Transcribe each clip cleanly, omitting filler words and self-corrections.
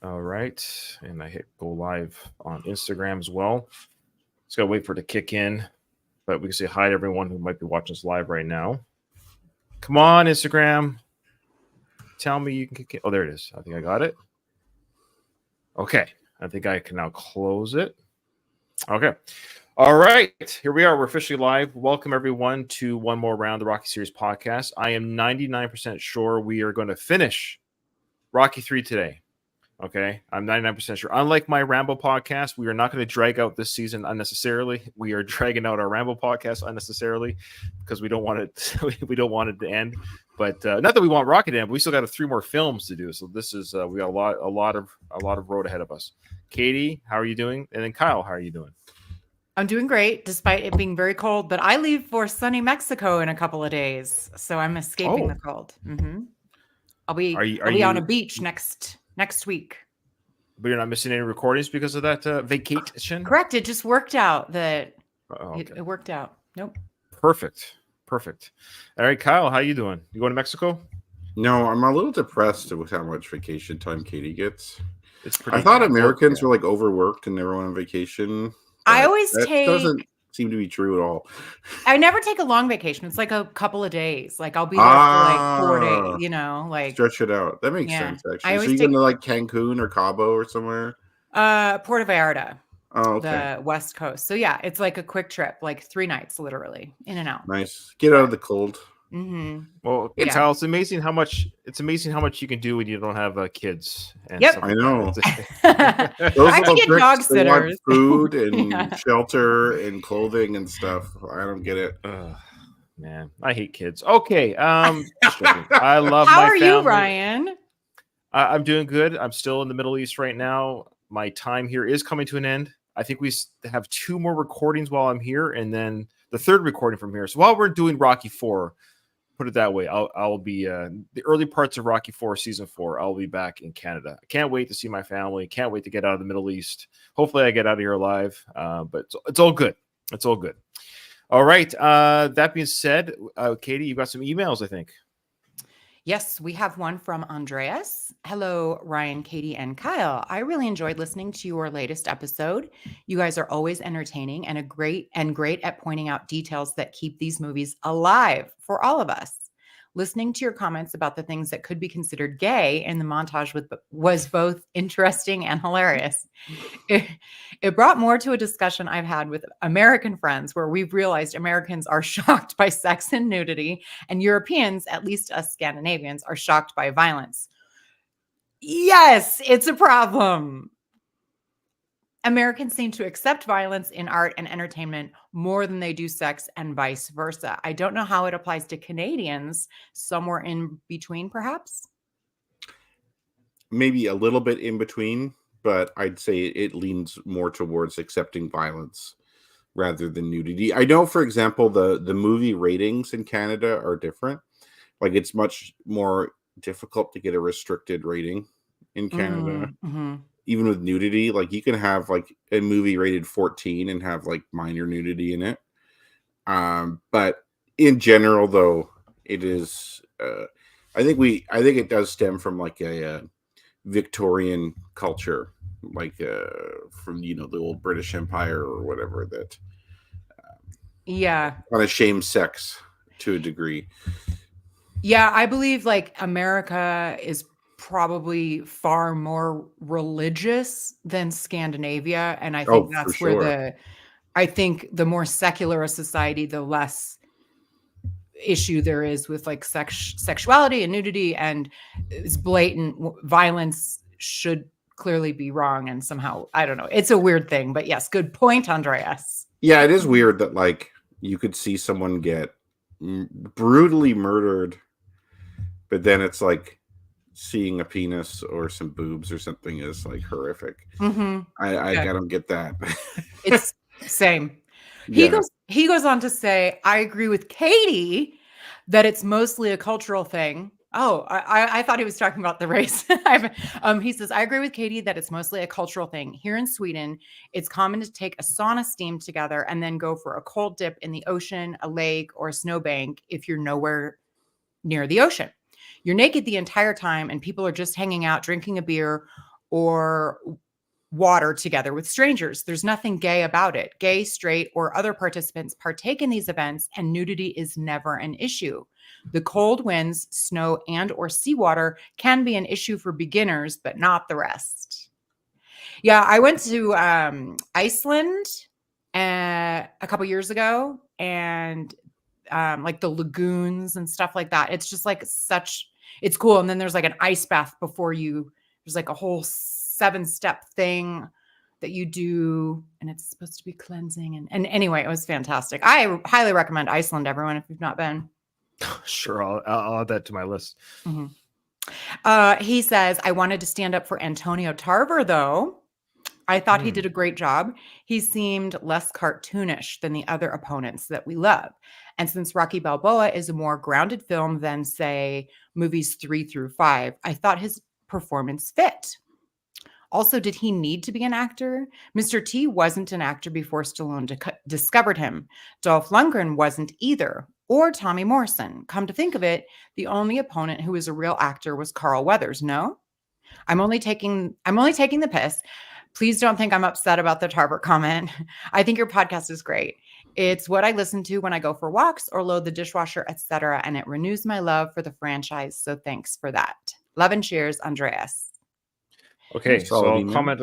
All right. And I hit go live on Instagram as well. Just got to wait for it to kick in. But we can say hi to everyone who might be watching us live right now. Come on, Instagram. Tell me you can kick it. Oh, there it is. I think I got it. Okay. I think I can now close it. Okay. All right. Here we are. We're officially live. Welcome, everyone, to one more round of the Rocky Series podcast. I am 99% sure we are going to finish Rocky 3 today. Okay, I'm 99% sure. Unlike my Rambo podcast, we are not going to drag out this season unnecessarily. We are dragging out our Rambo podcast unnecessarily because we don't want it. We don't want it to end. But not that we want Rocky to end, but we still got 3 more films to do. So this is we got a lot of road ahead of us. Katie, how are you doing? And then Kyle, how are you doing? I'm doing great, despite it being very cold. But I leave for sunny Mexico in a couple of days, so I'm escaping the cold. Mm-hmm. I'll be on a beach next week. But you're not missing any recordings because of that vacation? Correct. It just worked out that it worked out. Nope. Perfect. All right, Kyle, how you doing? You going to Mexico? No, I'm a little depressed with how much vacation time Katie gets. I thought Americans were like overworked and never went on vacation. I always doesn't seem to be true at all. I never take a long vacation. It's like a couple of days. Like I'll be there for like 4 days, like stretch it out. That makes sense actually. So you're going to like Cancun or Cabo or somewhere? Puerto Vallarta. Oh, okay. The West Coast. So yeah, it's like a quick trip, like 3 nights, literally in and out. Nice. Get out of the cold. Mm-hmm. Well, Kyle, it's amazing how much you can do when you don't have kids. And yep, I know. I can get dog sitters, food and shelter and clothing and stuff. I don't get it. Man, I hate kids. Okay, I love. How my are family. You, Ryan? I'm doing good. I'm still in the Middle East right now. My time here is coming to an end. I think we have 2 more recordings while I'm here, and then the 3rd recording from here. So while we're doing Rocky 4. Put it that way. I'll be the early parts of Rocky 4 season 4. I'll be back in Canada. I can't wait to see my family. Can't wait to get out of the Middle East. Hopefully, I get out of here alive. But it's all good. It's all good. All right. That being said, Katie, you got some emails, I think. Yes, we have one from Andreas. Hello, Ryan, Katie, and Kyle. I really enjoyed listening to your latest episode. You guys are always entertaining and great at pointing out details that keep these movies alive for all of us. Listening to your comments about the things that could be considered gay in the montage was both interesting and hilarious. It brought more to a discussion I've had with American friends where we've realized Americans are shocked by sex and nudity, and Europeans, at least us Scandinavians, are shocked by violence. Yes, it's a problem. Americans seem to accept violence in art and entertainment more than they do sex and vice versa. I don't know how it applies to Canadians, somewhere in between, perhaps. Maybe a little bit in between, but I'd say it leans more towards accepting violence rather than nudity. I know, for example, the movie ratings in Canada are different. Like it's much more difficult to get a restricted rating in Canada. Mm-hmm. Even with nudity, like you can have like a movie rated 14 and have like minor nudity in it. But in general, though, it is. I think it does stem from like a Victorian culture, like from the old British Empire or whatever that. Kind of shame sex to a degree. Yeah, I believe like America is probably far more religious than Scandinavia, and I think that's where I think the more secular a society, the less issue there is with like sexuality and nudity, and it's blatant violence should clearly be wrong, and somehow I don't know, it's a weird thing. But yes, good point, Andreas. Yeah, it is weird that like you could see someone get brutally murdered, but then it's like seeing a penis or some boobs or something is like horrific. Mm-hmm. I don't get that. It's same. He goes on to say, I agree with Katie that it's mostly a cultural thing. Oh, I thought he was talking about the race. He says, I agree with Katie that it's mostly a cultural thing. Here in Sweden, it's common to take a sauna steam together and then go for a cold dip in the ocean, a lake, or a snowbank if you're nowhere near the ocean. You're naked the entire time and people are just hanging out, drinking a beer or water together with strangers. There's nothing gay about it. Gay, straight, or other participants partake in these events, and nudity is never an issue. The cold winds, snow, and or seawater can be an issue for beginners, but not the rest. Yeah, I went to Iceland a couple years ago, and like the lagoons and stuff like that. It's just like it's cool. And then there's like an ice bath before there's like a whole 7-step thing that you do, and it's supposed to be cleansing. And anyway, it was fantastic. I highly recommend Iceland, everyone, if you've not been. Sure, I'll add that to my list. He says, I wanted to stand up for Antonio Tarver, though. I thought he did a great job. He seemed less cartoonish than the other opponents that we love. And since Rocky Balboa is a more grounded film than, say, movies 3 through 5, I thought his performance fit. Also, did he need to be an actor? Mr. T wasn't an actor before Stallone discovered him. Dolph Lundgren wasn't either, or Tommy Morrison. Come to think of it, the only opponent who was a real actor was Carl Weathers. No? I'm only taking the piss. Please don't think I'm upset about the Tarver comment. I think your podcast is great. It's what I listen to when I go for walks or load the dishwasher, etc., and it renews my love for the franchise. So thanks for that. Love and cheers, Andreas. Okay, so I'll comment.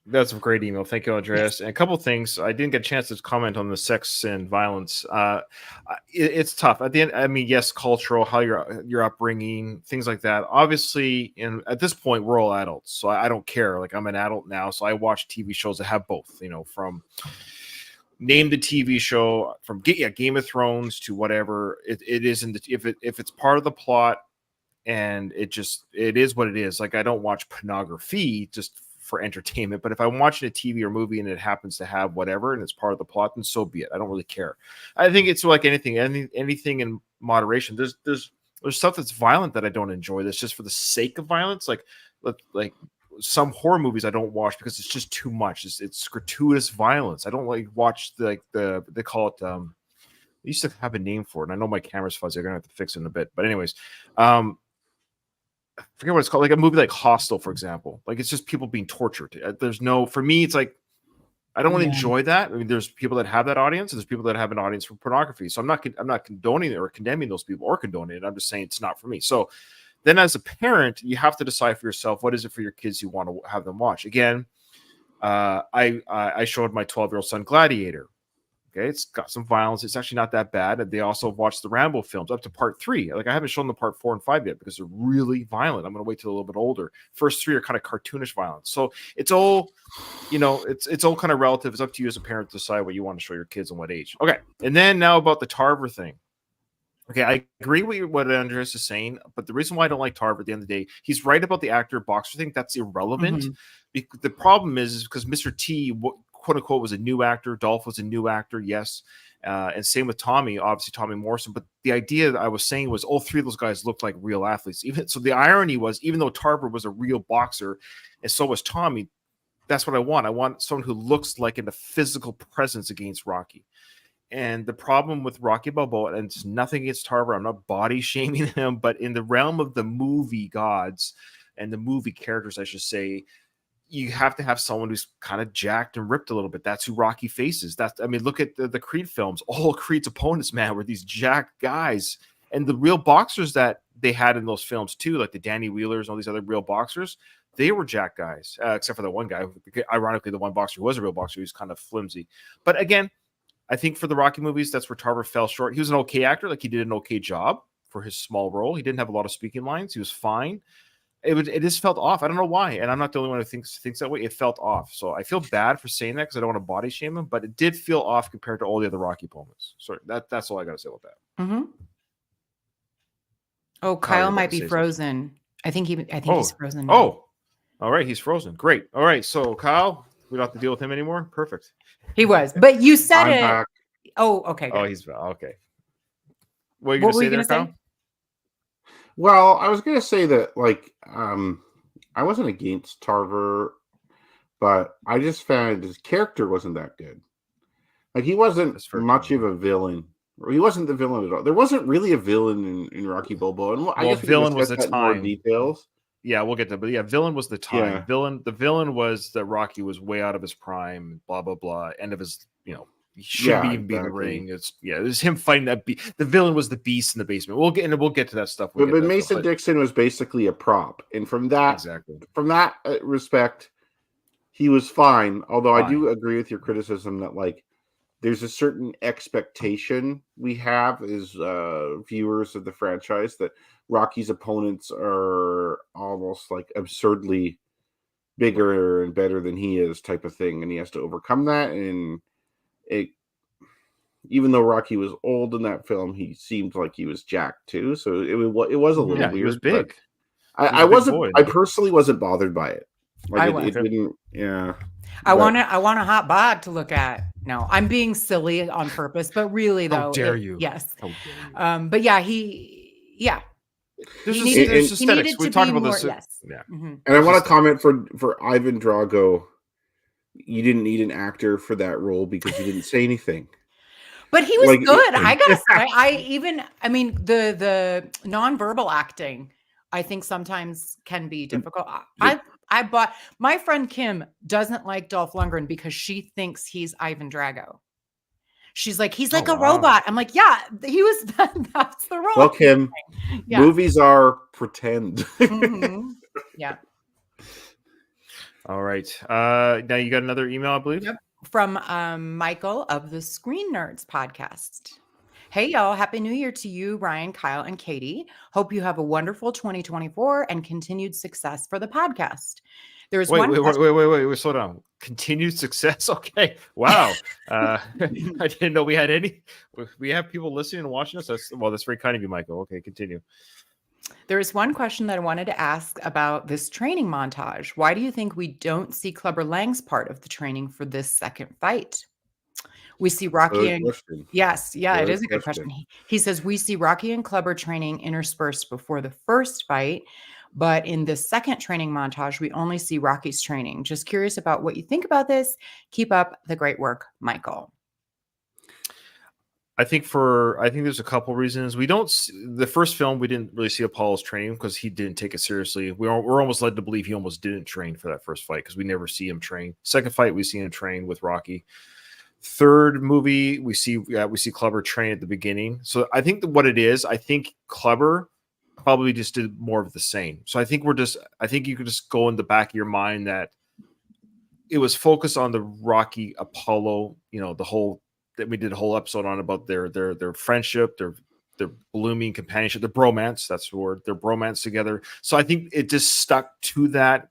That's a great email. Thank you, Andreas. Yes. And a couple things. I didn't get a chance to comment on the sex and violence. It's tough. At the end, I mean, yes, cultural, how your upbringing, things like that. Obviously, at this point, we're all adults, so I don't care. Like, I'm an adult now, so I watch TV shows that have both. You know, from name the TV show, from Game of Thrones to whatever it isn't. If it's part of the plot, and it is what it is. Like, I don't watch pornography just for entertainment, but if I'm watching a TV or movie and it happens to have whatever and it's part of the plot, then so be it. I don't really care. I think it's like anything in moderation. There's stuff that's violent that I don't enjoy. That's just for the sake of violence. Like some horror movies I don't watch because it's just too much. It's gratuitous violence. I don't like watch they call it. They used to have a name for it. And I know my camera's fuzzy. I'm gonna have to fix it in a bit. But anyways, I forget what it's called, like a movie like Hostel, for example. Like, it's just people being tortured. For me, it's like, I don't want to enjoy that. I mean, there's people that have that audience, and there's people that have an audience for pornography. So I'm not condoning it or condemning those people or condoning it. I'm just saying it's not for me. So then as a parent, you have to decide for yourself, what is it for your kids you want to have them watch? Again, I showed my 12-year-old son Gladiator. Okay, it's got some violence. It's actually not that bad. And they also watched the Rambo films up to part 3. Like, I haven't shown them part 4 and 5 yet because they're really violent. I'm going to wait till a little bit older. First 3 are kind of cartoonish violence. So it's all, it's all kind of relative. It's up to you as a parent to decide what you want to show your kids and what age. Okay, and then now about the Tarver thing. Okay, I agree with what Andreas is saying, but the reason why I don't like Tarver at the end of the day, he's right about the actor-boxer thing. That's irrelevant. Mm-hmm. The problem is because Mr. T, quote unquote, was a new actor. Dolph was a new actor, yes. And same with Tommy, obviously Tommy Morrison. But the idea that I was saying was all 3 of those guys looked like real athletes. So the irony was, even though Tarver was a real boxer, and so was Tommy, that's what I want. I want someone who looks like in a physical presence against Rocky. And the problem with Rocky Balboa, and it's nothing against Tarver, I'm not body shaming him, but in the realm of the movie gods and the movie characters, I should say, you have to have someone who's kind of jacked and ripped a little bit. That's who Rocky faces. Look at the Creed films. All Creed's opponents, man, were these jacked guys. And the real boxers that they had in those films too, like the Danny Wheelers and all these other real boxers, they were jacked guys, except for the one guy. Ironically, the one boxer who was a real boxer, he was kind of flimsy. But again, I think for the Rocky movies, that's where Tarver fell short. He was an okay actor. Like, he did an okay job for his small role. He didn't have a lot of speaking lines. He was fine. It just felt off. I don't know why, and I'm not the only one who thinks that way. It felt off, so I feel bad for saying that because I don't want to body shame him, but it did feel off compared to all the other Rocky opponents. Sorry, that's all I got to say about that. Mm-hmm. Oh, Kyle might be frozen. I think he's frozen now. Oh, all right, he's frozen. Great. All right, so Kyle, we don't have to deal with him anymore. Perfect. He was, but you said I'm it. Back. Oh, okay. Good. Oh, he's okay. What were you going to say there, Kyle? Well, I was going to say that, like, I wasn't against Tarver, but I just found his character wasn't that good. Like, he wasn't much of a villain. He wasn't the villain at all. There wasn't really a villain in Rocky Balboa. And I guess villain was the time. More details. Yeah, we'll get to that. But yeah, villain was the time. Yeah. The villain was that Rocky was way out of his prime, blah blah blah. End of his, he shouldn't Yeah, even be in the exactly. ring. It was him fighting that the villain was the beast in the basement. We'll get to that stuff. But But Mason Dixon was basically a prop, and from that exactly respect, he was fine. Although I fine. do agree with your criticism that like there's a certain expectation we have as viewers of the franchise that Rocky's opponents are almost like absurdly bigger and better than he is, type of thing, and he has to overcome that. And it, even though Rocky was old in that film, he seemed like he was jacked too. So it was a little Yeah, weird. he was but big. I Big wasn't. boy. I personally wasn't bothered by it. Like I it was. didn't. Yeah. I want a hot bod to look at. No, I'm being silly on purpose, but really though, How dare you? Yes. How dare you? But yeah, There's he needed, there's he aesthetics. needed We've to talked be about more. this. Yes. Yeah. Mhm. And I want Just to comment for Ivan Drago. You didn't need an actor for that role because he didn't say anything. But he was Like, good. I gotta say, I mean, the nonverbal acting, I think sometimes can be difficult. I bought my friend Kim doesn't like Dolph Lundgren because she thinks he's Ivan Drago. She's like, he's like a robot. I'm like, yeah, he was. That's the role. Well, Kim, Yeah. movies are pretend. Mhm. Yeah. all right. Now you got another email, I believe. Yep. From Michael of the Screen Nerds podcast. Hey, y'all. Happy New Year to you, Ryan, Kyle, and Katie. Hope you have a wonderful 2024 and continued success for the podcast. There's Wait, one slow down. Continued success. Okay. Wow. I didn't know we had any. We have people listening and watching us. That's very kind of you, Michael. Okay, continue. There is one question that I wanted to ask about this training montage. Why do you think we don't see Clubber Lang's part of the training for this second fight? We see Rocky Good and question. yes, yeah, it Good is a good question. question. He says we see Rocky and Clubber training interspersed before the first fight, but in the second training montage, we only see Rocky's training. Just curious about what you think about this. Keep up the great work, Michael. I think there's a couple reasons. The first film we didn't really see Apollo's training because he didn't take it seriously. We're almost led to believe he almost didn't train for that first fight because we never see him train. Second fight we see him train with Rocky. Third movie we see Clubber train at the beginning. So I think what it is, I think Clubber probably just did more of the same. So I think you could just go in the back of your mind that it was focused on the Rocky Apollo, the whole that we did a whole episode on about their friendship, their blooming companionship, their bromance. That's the word. Their bromance together. So I think it just stuck to that.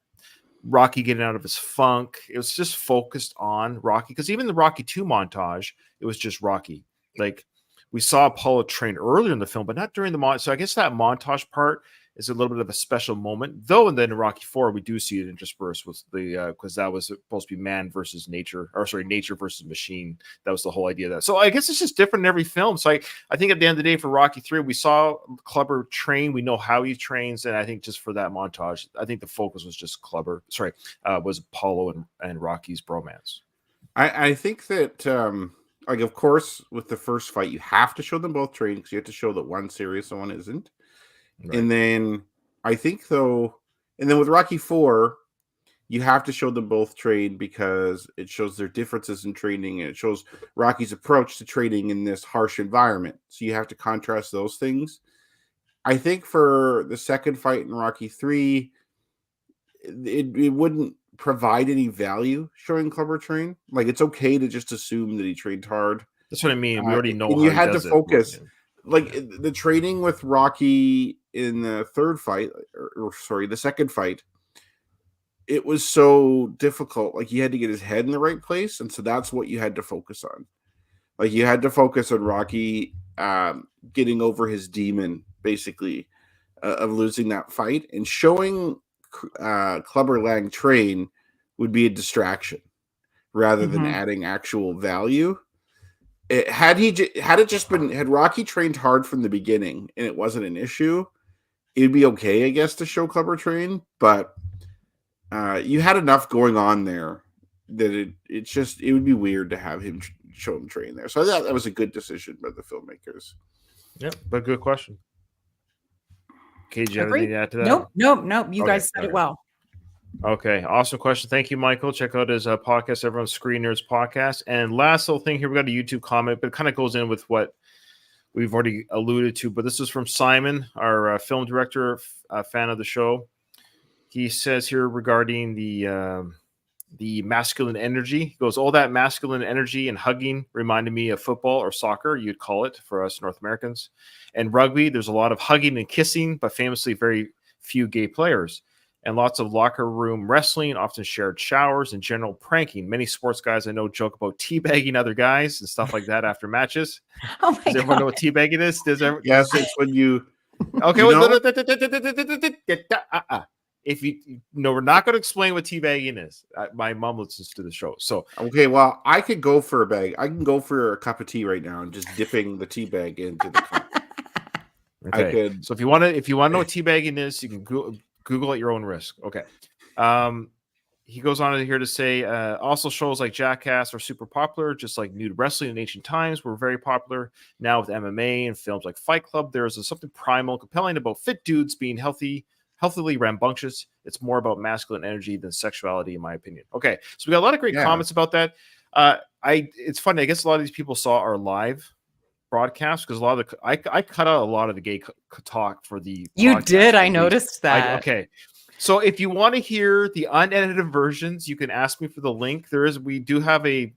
Rocky getting out of his funk. It was just focused on Rocky because even the Rocky 2 montage, it was just Rocky. Like we saw Apollo train earlier in the film, but not during the montage. So I guess that montage part is a little bit of a special moment, though. And then in Rocky 4, we do see it interspersed with the because that was supposed to be man versus nature, nature versus machine. That was the whole idea of that. So I guess it's just different in every film. So I think at the end of the day, for Rocky 3, we saw Clubber train. We know how he trains, and I think just for that montage, I think the focus was just was Apollo and Rocky's bromance. I think that of course with the first fight you have to show them both train because you have to show that one's serious and one isn't. Right. And then I think with Rocky 4, you have to show them both train because it shows their differences in training and it shows Rocky's approach to training in this harsh environment. So you have to contrast those things. I think for the second fight in Rocky 3, it wouldn't provide any value showing Clubber train. Like it's okay to just assume that he trained hard. That's what I mean. We already know and how you he had does to focus. It. Like the training with Rocky in the third fight, the second fight, it was so difficult. Like he had to get his head in the right place, and so that's what you had to focus on. Like you had to focus on Rocky getting over his demon, basically, of losing that fight, and showing Clubber Lang train would be a distraction rather than adding actual value. Had Rocky trained hard from the beginning and it wasn't an issue, it'd be okay, I guess, to show Clubber train. But you had enough going on there that it would be weird to have him show him train there. So I thought that was a good decision by the filmmakers. Yep, but good question. Okay, do you have anything to add to that? Nope. You Okay, guys said it well. Okay, awesome question. Thank you, Michael. Check out his podcast, Everyone's Screen Nerds podcast. And last little thing here, we got a YouTube comment, but it kind of goes in with what we've already alluded to. But this is from Simon, our film director, fan of the show. He says here regarding the masculine energy. He goes, all that masculine energy and hugging reminded me of football or soccer, you'd call it for us North Americans. And rugby, there's a lot of hugging and kissing, but famously very few gay players. And lots of locker room wrestling, often shared showers, and general pranking. Many sports guys I know joke about teabagging other guys and stuff like that after matches. Oh my Does everyone know what teabagging is? Yes, it's when you. Okay, You well, know? if you no, we're not going to explain what teabagging is. My mom listens to the show, so Okay, well, I could go for a bag. I can go for a cup of tea right now and just dipping the tea bag into the cup. okay. I could. So if you want to know what teabagging is, you can Google at your own risk. Okay. He goes on here to say, also shows like Jackass are super popular, just like nude wrestling in ancient times were very popular. Now with MMA and films like Fight Club, there is something primal, compelling about fit dudes being healthily rambunctious. It's more about masculine energy than sexuality, in my opinion. Okay, so we got a lot of great comments about that. It's funny. I guess a lot of these people saw our live broadcast because a lot of the I cut out a lot of the gay talk for the. You did. I noticed that. Okay. So if you want to hear the unedited versions, you can ask me for the link. We do have a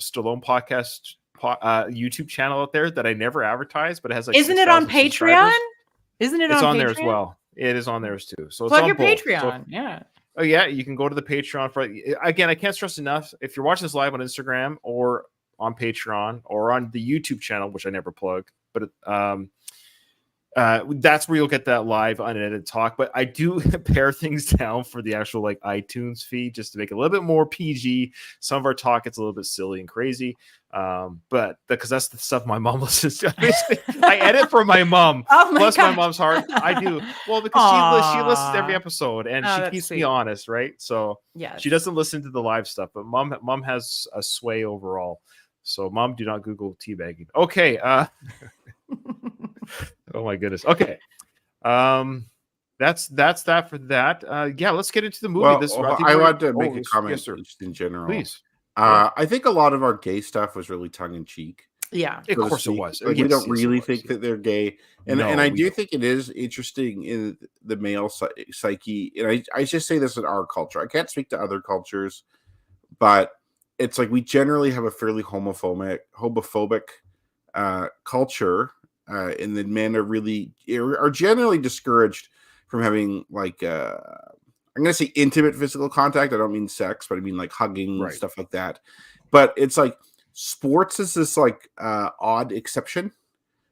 Stallone podcast YouTube channel out there that I never advertise, but it has like. Isn't it on Patreon? Isn't it on Patreon? It's on there as well. It is on there too. So plug it's on your both. Patreon. Yeah. Oh yeah, you can go to the Patreon for. Again, I can't stress enough. If you're watching this live on Instagram or on Patreon or on the YouTube channel, which I never plug, but that's where you'll get that live unedited talk. But I do pare things down for the actual like iTunes feed just to make it a little bit more PG. Some of our talk gets a little bit silly and crazy, but because that's the stuff my mom listens to. I edit for my mom. Bless my mom's heart. I do well because she listens to every episode and she keeps me honest, right? So yeah, she doesn't listen to the live stuff, but mom has a sway overall. So mom, do not Google teabagging. Okay. Oh my goodness. Okay. That's that for that. Yeah, let's get into the movie. Well, I want to make a comment just in general. Please. I think a lot of our gay stuff was really tongue in cheek. Yeah, of course it was. Like, we don't really think that they're gay, and I do think it is interesting in the male psyche. And I just say this in our culture. I can't speak to other cultures, but it's like we generally have a fairly homophobic culture. And then men are generally discouraged from having like I'm gonna say intimate physical contact. I don't mean sex, but I mean like hugging and stuff like that. But it's like sports is this like odd exception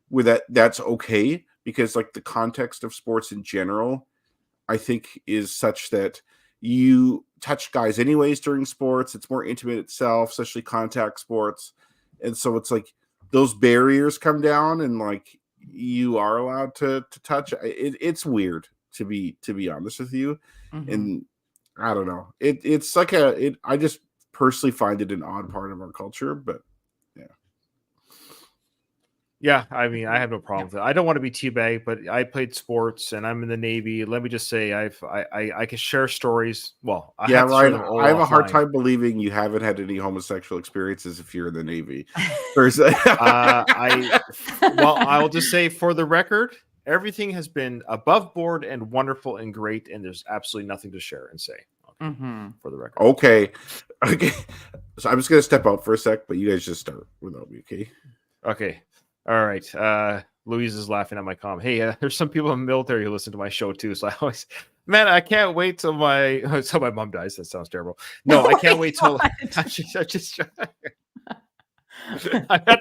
where that's okay because like the context of sports in general, I think is such that you touch guys anyways during sports. It's more intimate itself, especially contact sports, and so it's like. Those barriers come down and like you are allowed to touch it's weird to be honest with you. And I don't know, it's like I just personally find it an odd part of our culture, but yeah, I mean, I have no problem with it. I don't want to be teabagged, but I played sports and I'm in the Navy. Let me just say, I can share stories. Well, I have a hard time believing you haven't had any homosexual experiences if you're in the Navy. I'll just say for the record, everything has been above board and wonderful and great, and there's absolutely nothing to share and say. For the record. Okay. So I'm just gonna step out for a sec, but you guys just start without me, okay? Okay. All right. Louise is laughing at my comment. Hey, there's some people in the military who listen to my show too. So I can't wait till my mom dies. That sounds terrible. No, I can't wait till I got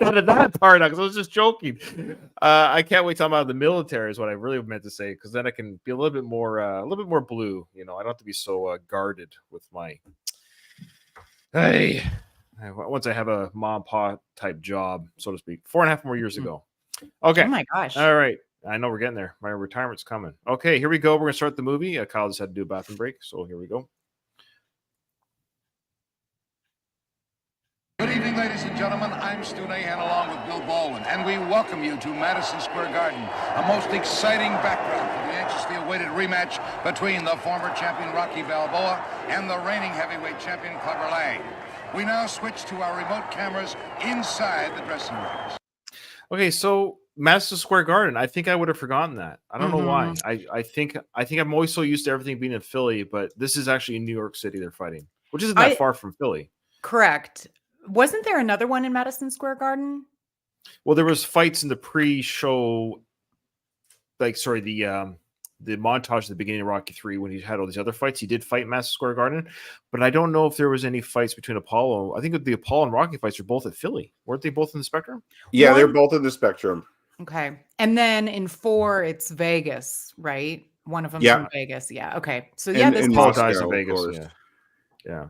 that at that part because I was just joking. I can't wait till I'm out of the military is what I really meant to say, because then I can be a little bit more blue. You know, I don't have to be so guarded with my. Hey. Once I have a mom and pop type job, so to speak, 4.5 more years ago. Okay. Oh my gosh. All right. I know we're getting there. My retirement's coming. Okay, here we go. We're going to start the movie. Kyle just had to do a bathroom break, so here we go. Good evening, evening, ladies and gentlemen. I'm Stu Nahan along with Bill Baldwin, and we welcome you to Madison Square Garden, a most exciting background for the anxiously awaited rematch between the former champion Rocky Balboa and the reigning heavyweight champion Clubber Lang. We now switch to our remote cameras inside the dressing rooms. Okay, so Madison Square Garden. I think I would have forgotten that. I don't know why. I think I'm always so used to everything being in Philly, but this is actually in New York City they're fighting, which isn't that far from Philly. Correct. Wasn't there another one in Madison Square Garden? Well, there was fights in the pre-show, the montage at the beginning of Rocky 3 when he had all these other fights. He did fight Madison Square Garden, but I don't know if there was any fights between Apollo. I think the Apollo and Rocky fights are both at Philly. Weren't they both in the Spectrum? Yeah, they're both in the Spectrum. Okay. And then in 4, it's Vegas, right? One of them's in Vegas. Yeah. Okay. So yeah, this dies in Vegas. Yeah.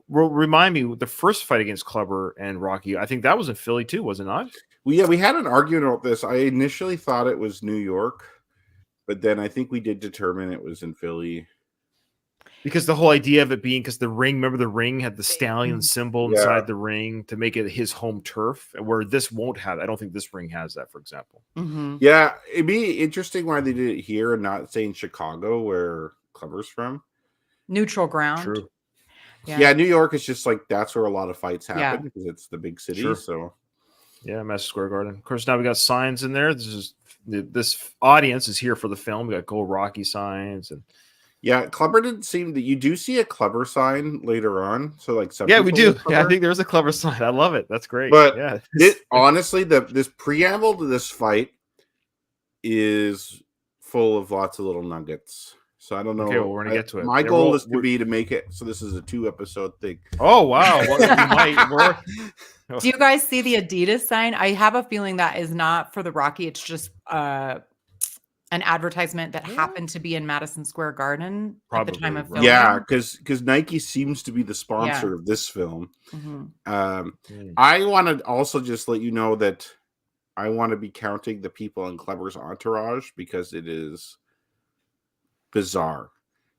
Well, remind me, the first fight against Clubber and Rocky, I think that was in Philly too, was it not? We had an argument about this. I initially thought it was New York, but then I think we did determine it was in Philly. Because the whole idea of it being, because the ring, remember the ring had the stallion symbol inside the ring to make it his home turf, where this won't have. I don't think this ring has that, for example. Yeah, it'd be interesting why they did it here and not say in Chicago, where Clubber's from. Neutral ground. True. Yeah, New York is just like that's where a lot of fights happen because it's the big city. Sure. So, yeah, Madison Square Garden. Of course, now we got signs in there. This audience is here for the film. We got Go Rocky signs and. Yeah, Clubber didn't seem to. You do see a Clubber sign later on, so like some. Yeah, we do. Yeah, I think there's a Clubber sign. I love it. That's great. But honestly, this preamble to this fight is full of lots of little nuggets. So I don't know. Okay, well, we're gonna get to it. My goal is to be to make it so this is a 2-episode thing. Oh wow! Well, we might work. Do you guys see the Adidas sign? I have a feeling that is not for the Rocky. It's just an advertisement that happened to be in Madison Square Garden at the time of filming. Yeah, because Nike seems to be the sponsor of this film. I want to also just let you know that I want to be counting the people in Clubber's entourage because it is bizarre.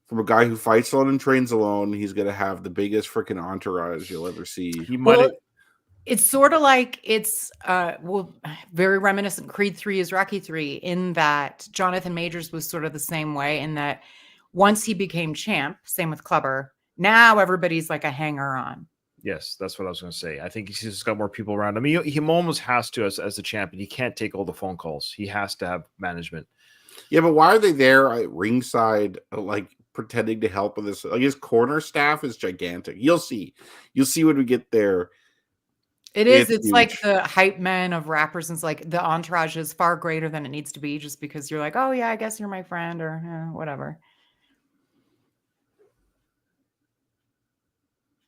From a guy who fights alone and trains alone, he's going to have the biggest freaking entourage you'll ever see. He might. It's sort of like it's very reminiscent. Creed 3 is Rocky 3 in that Jonathan Majors was sort of the same way in that once he became champ, same with Clubber, now everybody's like a hanger on. Yes, that's what I was going to say. I think he's just got more people around him. He almost has to as the champion. He can't take all the phone calls. He has to have management. Yeah, but why are they there at ringside, like pretending to help with this? Like his corner staff is gigantic. You'll see when we get there. It's huge. Like the hype men of rappers. And it's like the entourage is far greater than it needs to be just because you're like, oh yeah, I guess you're my friend or whatever.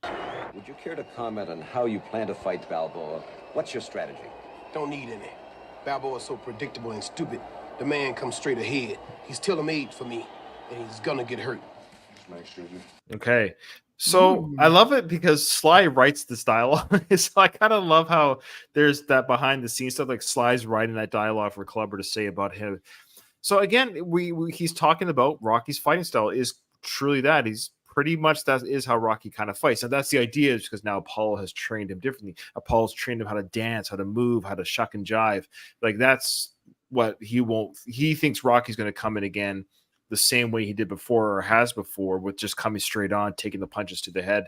Would you care to comment on how you plan to fight Balboa? What's your strategy? Don't need any. Balboa's so predictable and stupid. The man comes straight ahead. He's tailor-made for me, and he's gonna get hurt. Okay. So I love it because Sly writes this dialogue. So I kind of love how there's that behind the scenes stuff, like Sly's writing that dialogue for Clubber to say about him. So again, he's talking about Rocky's fighting style is truly that. He's pretty much that is how Rocky kind of fights. And that's the idea is because now Apollo has trained him differently. Apollo's trained him how to dance, how to move, how to shuck and jive. Like that's what he thinks Rocky's going to come in again the same way he did before or has before, with just coming straight on, taking the punches to the head,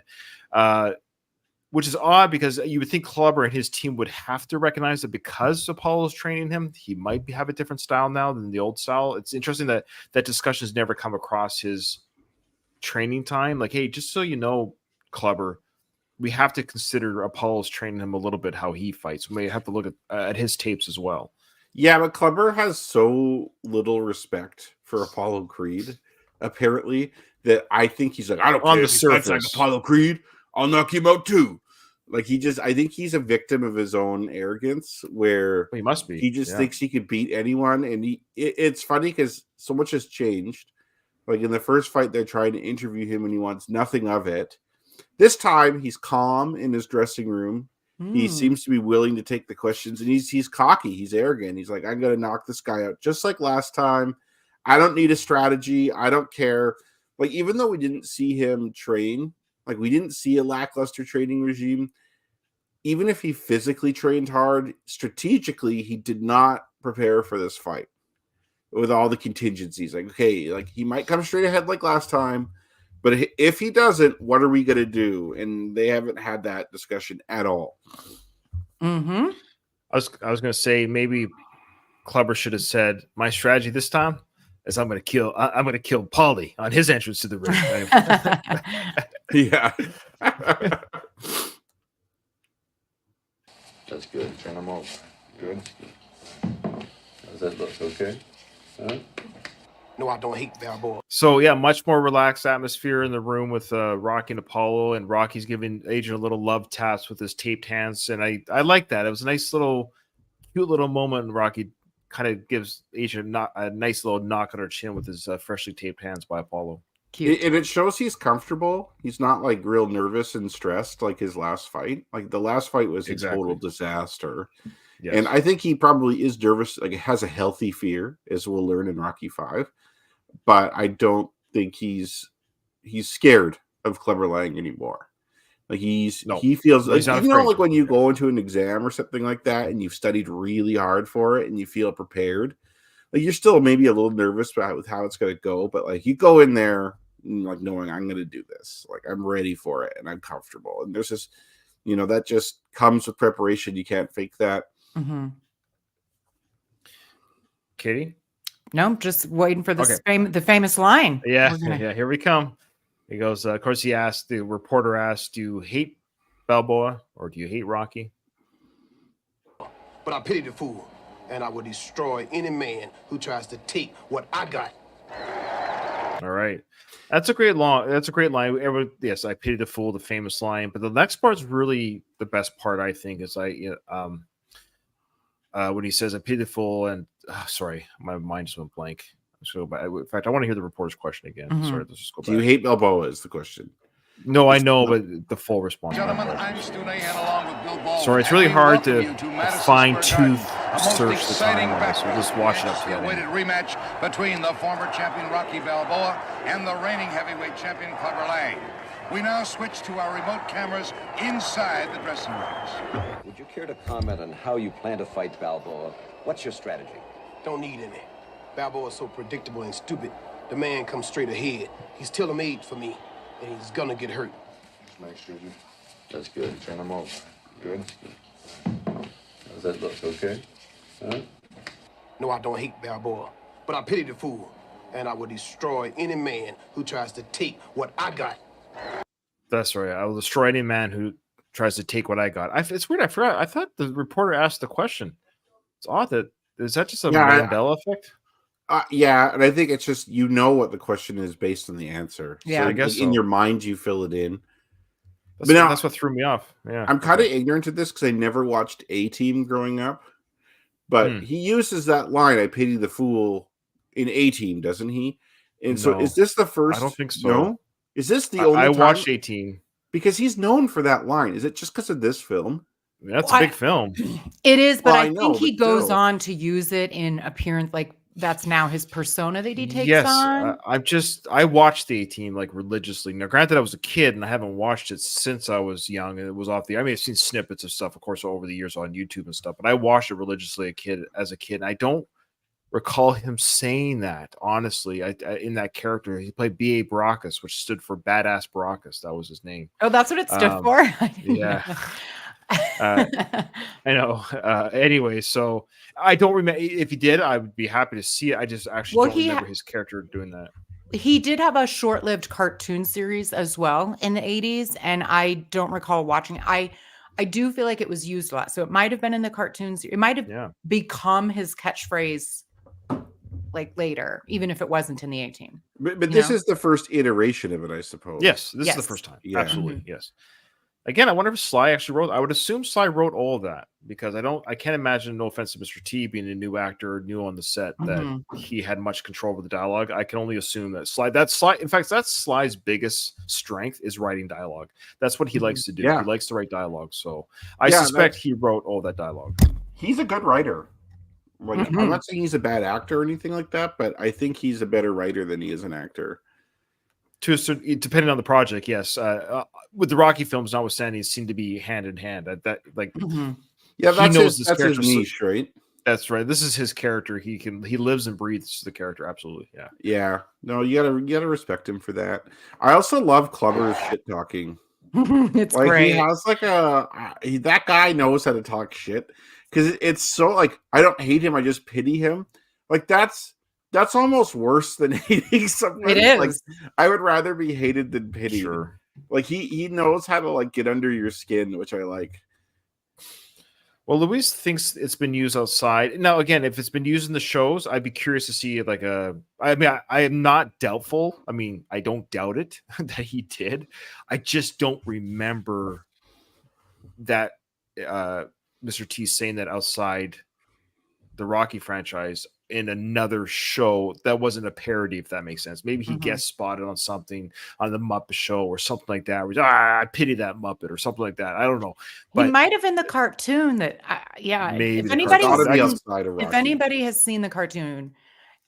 which is odd because you would think Clubber and his team would have to recognize that because Apollo's training him, he might have a different style now than the old style. It's interesting that discussion's never come across his training time. Like, hey, just so you know, Clubber, we have to consider Apollo's training him a little bit how he fights. We may have to look at his tapes as well. Yeah, but Clubber has so little respect for Apollo Creed, apparently, that I think he's like, I don't care if he fights like Apollo Creed, I'll knock him out too. Like I think he's a victim of his own arrogance, where he must be. He just thinks he could beat anyone, and it's funny because so much has changed. Like in the first fight, they're trying to interview him, and he wants nothing of it. This time, he's calm in his dressing room. He seems to be willing to take the questions, and he's cocky. He's arrogant. He's like, I'm going to knock this guy out. Just like last time. I don't need a strategy. I don't care. Like, even though we didn't see him train, like we didn't see a lackluster training regime, even if he physically trained hard, strategically, he did not prepare for this fight with all the contingencies. Like, okay, like he might come straight ahead like last time, but if he doesn't, what are we going to do? And they haven't had that discussion at all. Mm-hmm. I was going to say maybe Clubber should have said, my strategy this time is I'm going to kill Paulie on his entrance to the ring. Yeah. That's good. Turn them over. Good. Does that look okay? Huh? No, I don't hate Balboa. So yeah, much more relaxed atmosphere in the room with Rocky and Apollo, and Rocky's giving Adrian a little love taps with his taped hands, and I like that. It was a nice little, cute little moment. Rocky kind of gives Adrian a nice little knock on her chin with his freshly taped hands by Apollo. Cute. And it shows he's comfortable. He's not like real nervous and stressed like his last fight. Like the last fight was a total disaster. Yes. And I think he probably is nervous, like has a healthy fear, as we'll learn in Rocky 5. But I don't think he's scared of Clubber Lang anymore. Like he feels like, you know, like when you go into an exam or something like that and you've studied really hard for it and you feel prepared, like you're still maybe a little nervous about how it's going to go, but like you go in there like knowing I'm going to do this, like I'm ready for it and I'm comfortable. And there's this, you know, that just comes with preparation. You can't fake that. Mm-hmm. Katie? No, just waiting for the famous line. Yeah, here we come. He goes, of course, the reporter asked, do you hate Balboa or do you hate Rocky? But I pity the fool, and I will destroy any man who tries to take what I got. All right. That's a great line. Yes, I pity the fool, the famous line. But the next part is really the best part, I think, is when he says, I pity the fool, and sorry, my mind just went blank. So, in fact, I want to hear the reporter's question again. Mm-hmm. Sorry, let's just go back. Do you hate Balboa is the question. No, I know, but the full response. Gentlemen, I'm Stu Nahan along with Bill Baldwin. Sorry, it's really hard to fine-tooth search the timeline, so we'll just watch it up together. Awaited rematch between the former champion Rocky Balboa and the reigning heavyweight champion Clubber Lang. We now switch to our remote cameras inside the dressing rooms. Would you care to comment on how you plan to fight Balboa? What's your strategy? Don't need any. Balboa's so predictable and stupid. The man comes straight ahead. He's tailor-made for me, and he's gonna get hurt. Nice, Junior. That's good. Turn them over. Good. Does that look okay? Huh? No, I don't hate Balboa, but I pity the fool, and I will destroy any man who tries to take what I got. That's right. I will destroy any man who tries to take what I got. It's weird. I forgot. I thought the reporter asked the question. It's odd that is that just a Mandela effect? Yeah, and I think it's just you know what the question is based on the answer. Yeah, so I guess in your mind you fill it in. That's what threw me off. Yeah, I'm kind of ignorant of this because I never watched A-Team growing up, but he uses that line, "I pity the fool," in A-Team, doesn't he? And so, is this the first? I don't think so. No, is this the only? I watched A-Team because he's known for that line. Is it just because of this film? That's a big film. It is, but I think he goes on to use it in appearance, like that's now his persona that he takes on. I watched the A-Team like religiously. Now, granted, I was a kid and I haven't watched it since I was young. And it was off the. I mean, I've seen snippets of stuff, of course, over the years on YouTube and stuff. But I watched it religiously as a kid. And I don't recall him saying that. Honestly, in that character, he played B.A. Baracus, which stood for Badass Baracus. That was his name. Oh, that's what it stood for. Yeah. I know. Anyway, so I don't remember. If he did, I would be happy to see it. I just actually don't remember his character doing that. He did have a short-lived cartoon series as well in the 80s, and I don't recall watching. I do feel like it was used a lot, so it might have been in the cartoons. It might have become his catchphrase like later, even if it wasn't in the A-Team. But this is the first iteration of it, I suppose. Yes, this is the first time. Yeah. Absolutely, yes. Again, I wonder if Sly actually wrote. I would assume Sly wrote all of that because I can't imagine. No offense to Mr. T being a new actor, new on the set, that he had much control over the dialogue. I can only assume that Sly. In fact, that's Sly's biggest strength is writing dialogue. That's what he likes to do. Yeah. He likes to write dialogue. So I suspect he wrote all that dialogue. He's a good writer. Like, I'm not saying he's a bad actor or anything like that, but I think he's a better writer than he is an actor. Depending on the project, yes. with the Rocky films, notwithstanding, seem to be hand in hand. That like Mhm. Yeah, he that's knows his this character. niche, right? That's right. This is his character. He lives and breathes the character. Absolutely. Yeah. Yeah. No, you gotta respect him for that. I also love Clubber's shit talking. It's Like he great. has like that guy knows how to talk shit because it's so like I don't hate him, I just pity him. Like that's almost worse than hating someone. It Like is. I would rather be hated than pitied. Sure. Like he knows how to like get under your skin, which I like. Well, Luis thinks it's been used outside. Now, again, if it's been used in the shows, I'd be curious to see like a. I mean, I am not doubtful. I mean, I don't doubt it that he did. I just don't remember that Mr. T saying that outside the Rocky franchise in another show that wasn't a parody, if that makes sense. Maybe he guest spotted on something on the Muppet Show or something like that. Where, I pity that Muppet or something like that. I don't know. He But might have in the cartoon that, maybe if the anybody has Gotta be seen, outside of Rocky. if anybody has seen the cartoon,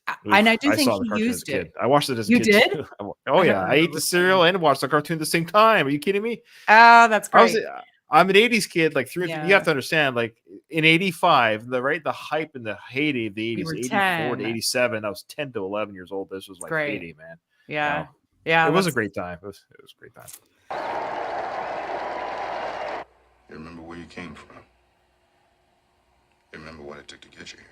Oof, and I do I think saw the he cartoon as used a kid. it. I watched it as a You kid. did? Too. Oh yeah, I ate the cereal and watched the cartoon at the same time. Are you kidding me? Oh, that's great. I'm an 80s kid, like through. You Yeah. have to understand, like in 85, the hype and the heyday of the 80s, were 84 to 10. 87. I was 10 to 11 years old. This was like great. heyday, man. Yeah. Wow. Yeah. It was a that's- great time. It was a great time. You remember where you came from. You remember what it took to get you here.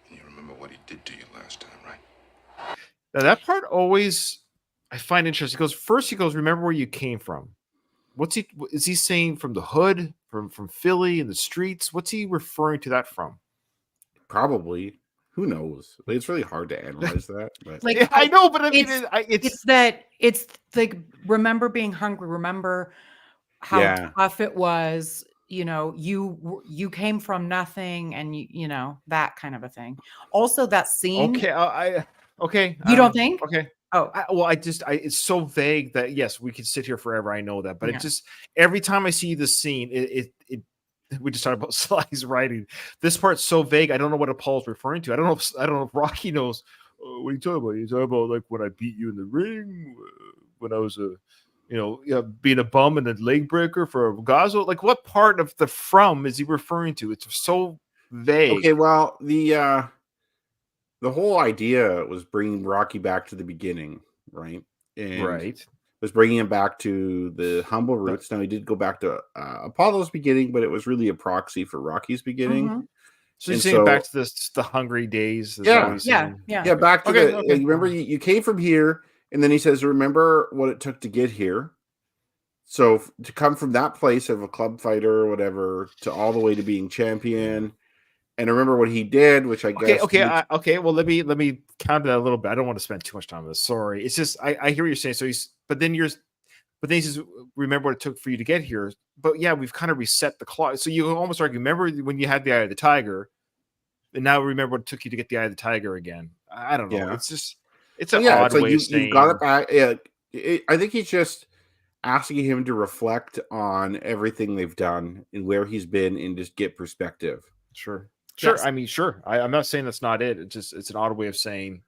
And you remember what he did to you last time, right? Now that part always I find interesting. He goes, remember where you came from. Is he saying from the hood, from Philly and the streets? What's he referring to that from? Probably. Who knows? Like, it's really hard to analyze that. But Like Yeah, I know, but I mean, it's like remember being hungry. Remember how Yeah. tough it was. You know, you came from nothing, and you know that kind of a thing. Also, that scene. Okay. You don't think? Okay. Oh, It's so vague that yes, we could sit here forever. I know that, but Yeah. it just every time I see this scene, it we just talked about Sly's writing. This part's so vague. I don't know what Paul's referring to. I don't know if Rocky knows. What are you talking about? You talking about like when I beat you in the ring, when I was being a bum and a leg breaker for a Gazo. Like what part of the from is he referring to? It's so vague. Okay, well, the whole idea was bringing Rocky back to the beginning, right? And Right. was bringing him back to the humble roots. Now he did go back to Apollo's beginning, but it was really a proxy for Rocky's beginning. Mhm. So you're And saying so- back to the hungry days? Is that Yeah. what he's Yeah, saying? yeah. Yeah, back to Okay, the. okay. Remember, you came from here, and then he says, "Remember what it took to get here." So to come from that place of a club fighter or whatever to all the way to being champion, and remember what he did, which I guess. Okay. Well, let me counter that a little bit. I don't want to spend too much time on this. Sorry. It's just I hear what you're saying. So but then he says, remember what it took for you to get here. But yeah, we've kind of reset the clock. So you almost argue, remember when you had the eye of the tiger, and now remember what it took you to get the eye of the tiger again. I don't know. Yeah. It's just it's So an yeah, odd it's like way of saying. you've got it back. Yeah, I think he's just asking him to reflect on everything they've done and where he's been, and just get perspective. Sure. Yes. I mean, sure. I'm not saying that's not it. It's an odd way of saying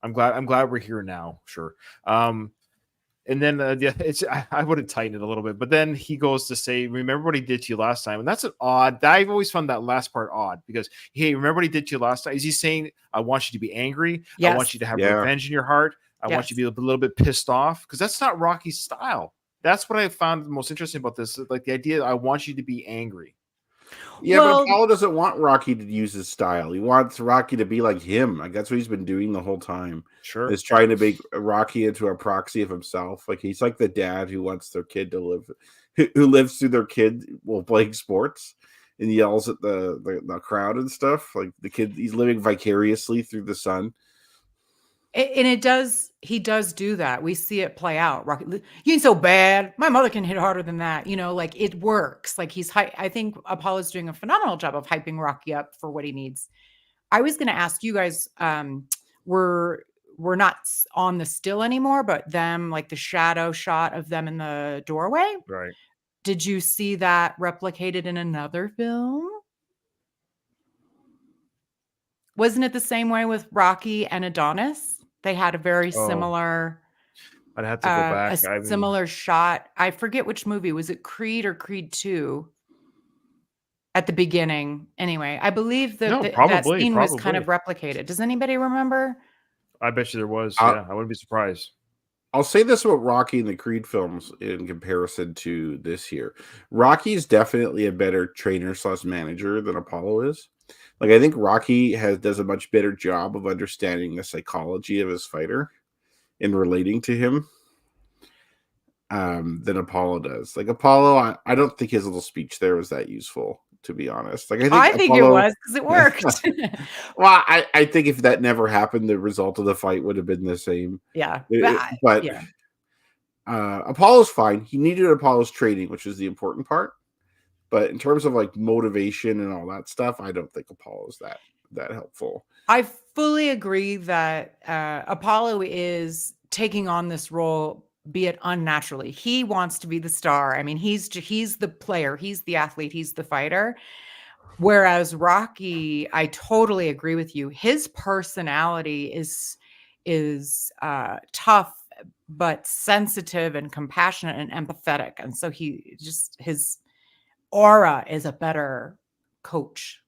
I'm glad we're here now. Sure. And then I would have tightened it a little bit, but then he goes to say, remember what he did to you last time. And that's an odd, I've always found that last part odd because, hey, remember what he did to you last time? Is he saying, I want you to be angry? Yes. I want you to have Yeah. revenge in your heart. I want you to be a little bit pissed off because that's not Rocky's style. That's what I found the most interesting about this. Like the idea, I want you to be angry. Yeah, Well- but Apollo doesn't want Rocky to use his style. He wants Rocky to be like him. Like that's what he's been doing the whole time. Sure. Is trying to make Rocky into a proxy of himself. Like he's like the dad who wants their kid to live, who lives through their kid while playing sports and yells at the crowd and stuff. Like the kid, he's living vicariously through the son. And he does do that. We see it play out. Rocky, you ain't so bad. My mother can hit harder than that. You know, like it works. Like I think Apollo's doing a phenomenal job of hyping Rocky up for what he needs. I was going to ask you guys, we're not on the still anymore, but them, like the shadow shot of them in the doorway. Right. Did you see that replicated in another film? Wasn't it the same way with Rocky and Adonis? They had a very similar. I'd have to go back. A similar shot. I forget which movie. Was it Creed or Creed 2? At the beginning. Anyway, I believe that No, that scene was kind probably. of replicated. Does anybody remember? I bet you there was. Uh, Yeah, I wouldn't be surprised. I'll say this about Rocky and the Creed films in comparison to this here. Rocky is definitely a better trainer / manager than Apollo is. Like, I think Rocky does a much better job of understanding the psychology of his fighter and relating to him than Apollo does. Like, Apollo, I don't think his little speech there was that useful, to be honest. Like, I think Apollo, it was because it worked. well, I think if that never happened, the result of the fight would have been the same. Yeah. But yeah. Apollo's fine. He needed Apollo's training, which is the important part. But in terms of like motivation and all that stuff, I don't think Apollo's that helpful. I fully agree that Apollo is taking on this role, be it unnaturally. He wants to be the star. I mean, he's the player, he's the athlete, he's the fighter. Whereas Rocky, I totally agree with you. His personality is tough, but sensitive and compassionate and empathetic. And so his aura is a better coach.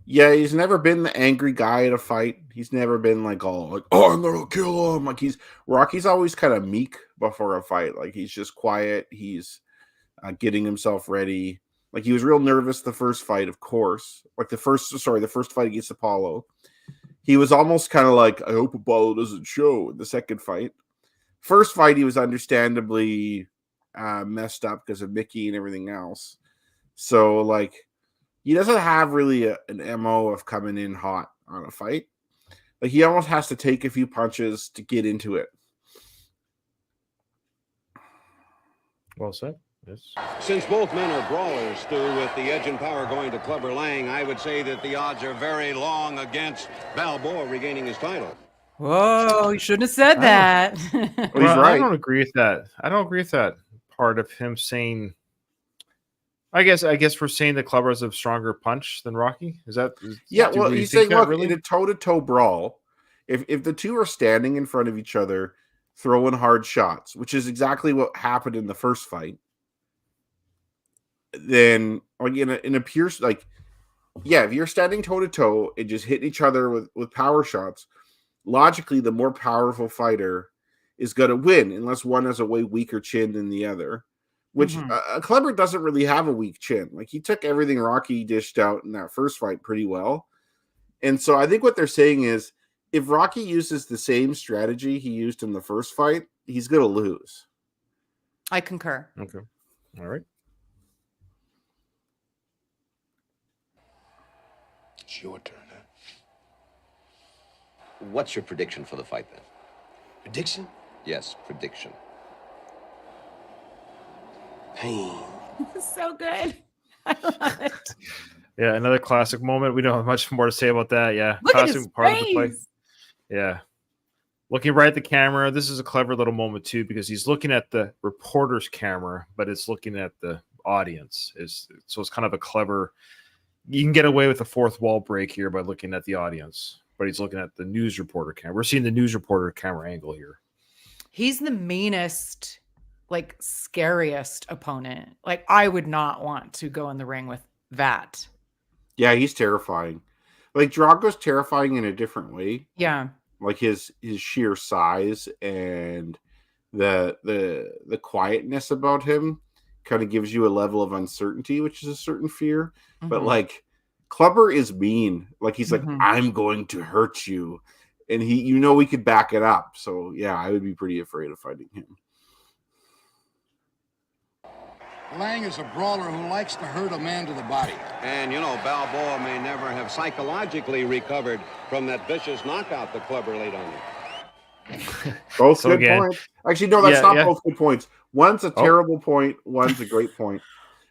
Yeah, he's never been the angry guy at a fight. He's never been like all like, oh, I'm gonna kill him. Like Rocky's always kind of meek before a fight. Like he's just quiet. He's getting himself ready. Like he was real nervous the first fight, of course. Like the first fight against Apollo. He was almost kind of like, I hope Apollo doesn't show in the second fight. First fight, he was understandably messed up because of Mickey and everything else. So like, he doesn't have really an MO of coming in hot on a fight. Like he almost has to take a few punches to get into it. Well said. Yes. Since both men are brawlers, Stu, with the edge and power going to Clubber Lang, I would say that the odds are very long against Balboa regaining his title. Whoa, you shouldn't have said that. Well, he's Well, right. I don't agree with that. I don't agree with that part of him saying. I guess we're saying that Clubber has a stronger punch than Rocky. Yeah, well, he's saying, look, really? in a toe-to-toe brawl, if the two are standing in front of each other, throwing hard shots, which is exactly what happened in the first fight, then like in a pure like, yeah, if you're standing toe-to-toe and just hitting each other with power shots, logically, the more powerful fighter is going to win, unless one has a way weaker chin than the other. Which Kleber doesn't really have a weak chin. Like he took everything Rocky dished out in that first fight pretty well. And so I think what they're saying is if Rocky uses the same strategy he used in the first fight, he's going to lose. I concur. Okay. All right. It's your turn, huh? What's your prediction for the fight then? Prediction? Yes, prediction. Pain. So good. I love it. Yeah, another classic moment. We don't have much more to say about that. Yeah, Look at classic his part of the play. face. Yeah. Looking right at the camera. This is a clever little moment too, because he's looking at the reporter's camera, but it's looking at the audience. So it's kind of a clever. You can get away with a fourth wall break here by looking at the audience, but he's looking at the news reporter camera. We're seeing the news reporter camera angle here. He's the meanest, like scariest opponent. Like I would not want to go in the ring with that. Yeah, he's terrifying. Like Drago's terrifying in a different way. Yeah. Like his sheer size and the quietness about him kind of gives you a level of uncertainty, which is a certain fear. Mm-hmm. But like Clubber is mean. Like he's like, Mm-hmm. I'm going to hurt you. And we could back it up. So yeah, I would be pretty afraid of fighting him. Lang is a brawler who likes to hurt a man to the body. And, Balboa may never have psychologically recovered from that vicious knockout that Clubber laid on him. Both So good again- points. Actually, no, that's not yeah. both good points. One's a terrible point. One's a great point.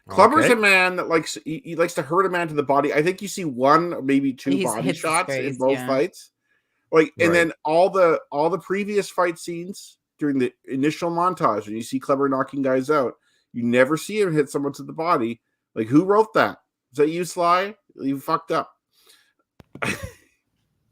Clubber's Okay. a man that likes he likes to hurt a man to the body. I think you see one, maybe two He's body hits his shots face, in both yeah. fights. Like, and Right. then all the previous fight scenes during the initial montage, when you see Clubber knocking guys out, you never see him hit someone to the body. Like, who wrote that? Is that you, Sly? You fucked up.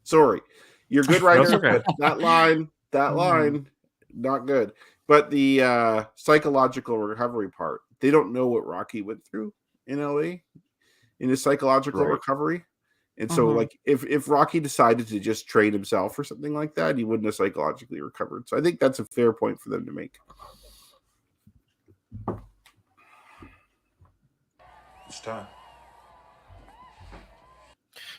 Sorry, you're a good writer, okay. but that line not good. But the psychological recovery part, they don't know what Rocky went through in LA in his psychological Right. recovery. And so, like, if Rocky decided to just train himself or something like that, he wouldn't have psychologically recovered. So I think that's a fair point for them to make. It's time.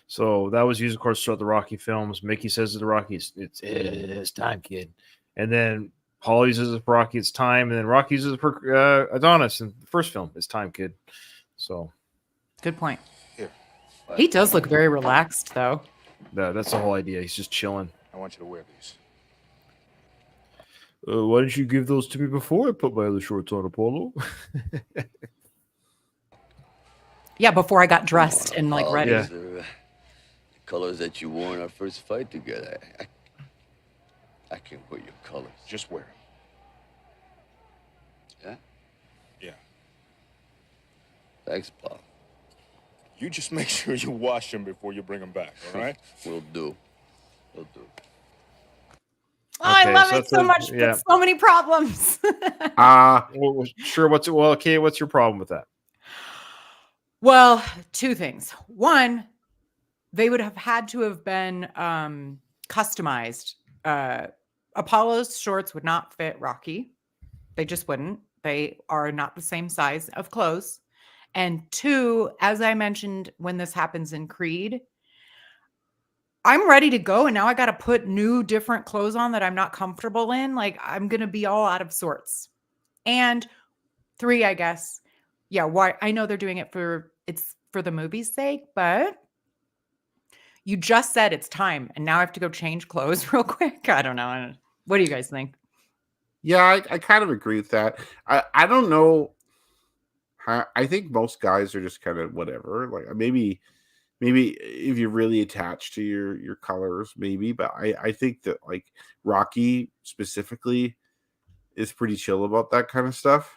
So that was used, of course, throughout the Rocky films. Mickey says to the Rocky, it's time, kid. And then Paul uses it for Rocky, it's time. And then Rocky uses it for Adonis in the first film, it's time, kid. So Good point. Here. He does look very relaxed, though. that's the whole idea. He's just chilling. I want you to wear these. Why didn't you give those to me before I put my other shorts on, Apollo? Yeah, before I got dressed and like ready. Yeah. These are the colors that you wore in our first fight together. I can wear your colors. Just wear them. Yeah? Yeah. Thanks, Paul. You just make sure you wash them before you bring them back, all right? Will do. Will do. Oh, I Okay, love so it that's so a- much, yeah. but so many problems. Well, sure. What's your problem with that? Well, two things. One, they would have had to have been customized. Apollo's shorts would not fit Rocky. They just wouldn't. They are not the same size of clothes. And two, as I mentioned, when this happens in Creed, I'm ready to go. And now I got to put new, different clothes on that I'm not comfortable in. Like, I'm going to be all out of sorts. And three, I guess. Yeah, why I know they're doing it for the movie's sake, but you just said it's time, and now I have to go change clothes real quick. I don't know. What do you guys think? Yeah, I kind of agree with that. I don't know. I think most guys are just kind of whatever. Like maybe if you're really attached to your colors, maybe. But I think that like Rocky specifically is pretty chill about that kind of stuff.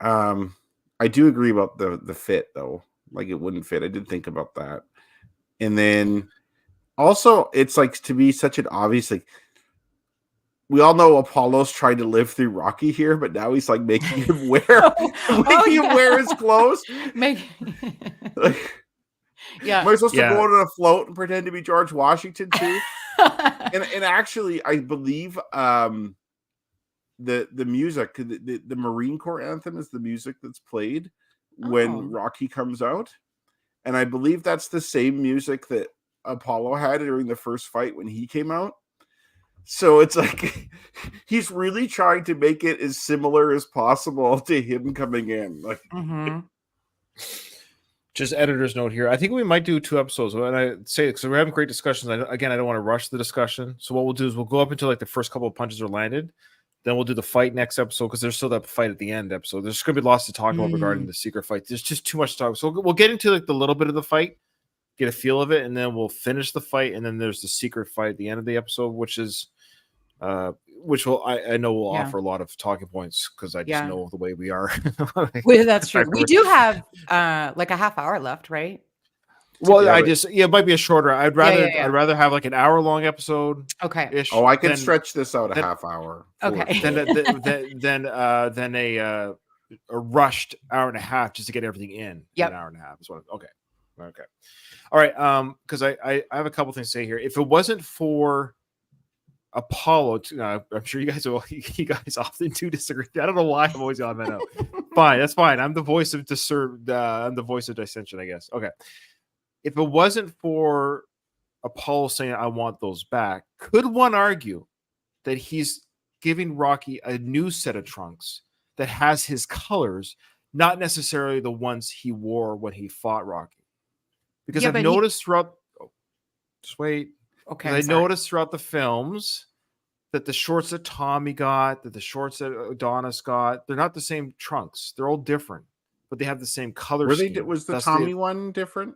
I do agree about the fit though. Like it wouldn't fit. I did think about that. And then also it's like to be such an obvious like we all know Apollo's trying to live through Rocky here, but now he's like making him wear him wear his clothes. Like, Yeah. am I supposed to go out on a float and pretend to be George Washington too? and actually, I believe the music, the Marine Corps anthem is the music that's played when Rocky comes out, and I believe that's the same music that Apollo had during the first fight when he came out. So it's like he's really trying to make it as similar as possible to him coming in. Like, just editor's note here. I think we might do 2 episodes. And I say because we're having great discussions. I don't want to rush the discussion. So what we'll do is we'll go up until like the first couple of punches are landed. Then we'll do the fight next episode because there's still that fight at the end episode. There's going to be lots to talk about regarding the secret fight. There's just too much to talk. So we'll get into like the little bit of the fight, get a feel of it, and then we'll finish the fight. And then there's the secret fight at the end of the episode, which will I know will offer a lot of talking points because I just know the way we are. Well, that's true. We do have like a half hour left, right? Well, it might be a shorter. I'd rather have like an hour-long episode. Okay. Oh, I can stretch this out a half hour. Okay. Then a rushed hour and a half just to get everything in. Yep. An hour and a half is what. Okay. All right. Because I have a couple things to say here. If it wasn't for Apollo, I'm sure you guys often do disagree. I don't know why I'm always on that note. Fine, that's fine. I'm the voice of I'm the voice of dissension, I guess. Okay. If it wasn't for Apollo saying I want those back, could one argue that he's giving Rocky a new set of trunks that has his colors, not necessarily the ones he wore when he fought Rocky? Because I've noticed throughout. Just wait. Okay. I noticed throughout the films that the shorts that Tommy got, that the shorts that Adonis got, they're not the same trunks. They're all different, but they have the same color. Was the Tommy one different?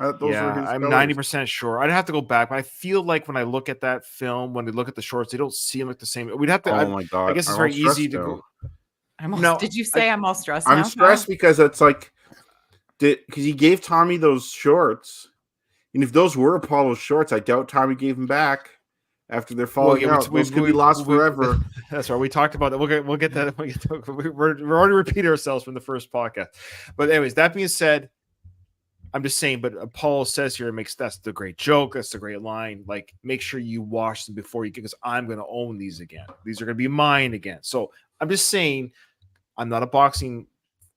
I'm 90% sure. I'd have to go back, but I feel like when I look at that film, when we look at the shorts, they don't seem like the same. We'd have to. Oh my god! I guess it's very easy to go. Did you say I'm all stressed? I'm stressed because it's like, because he gave Tommy those shorts, and if those were Apollo's shorts, I doubt Tommy gave them back. after they're falling out. Those could be lost forever. That's right. We talked about that. We'll get that. We're already repeating ourselves from the first podcast. But anyways, that being said, I'm just saying. But Paul says here, that's the great joke. That's the great line. Like, make sure you wash them before you get, because I'm going to own these again. These are going to be mine again. So I'm just saying, I'm not a boxing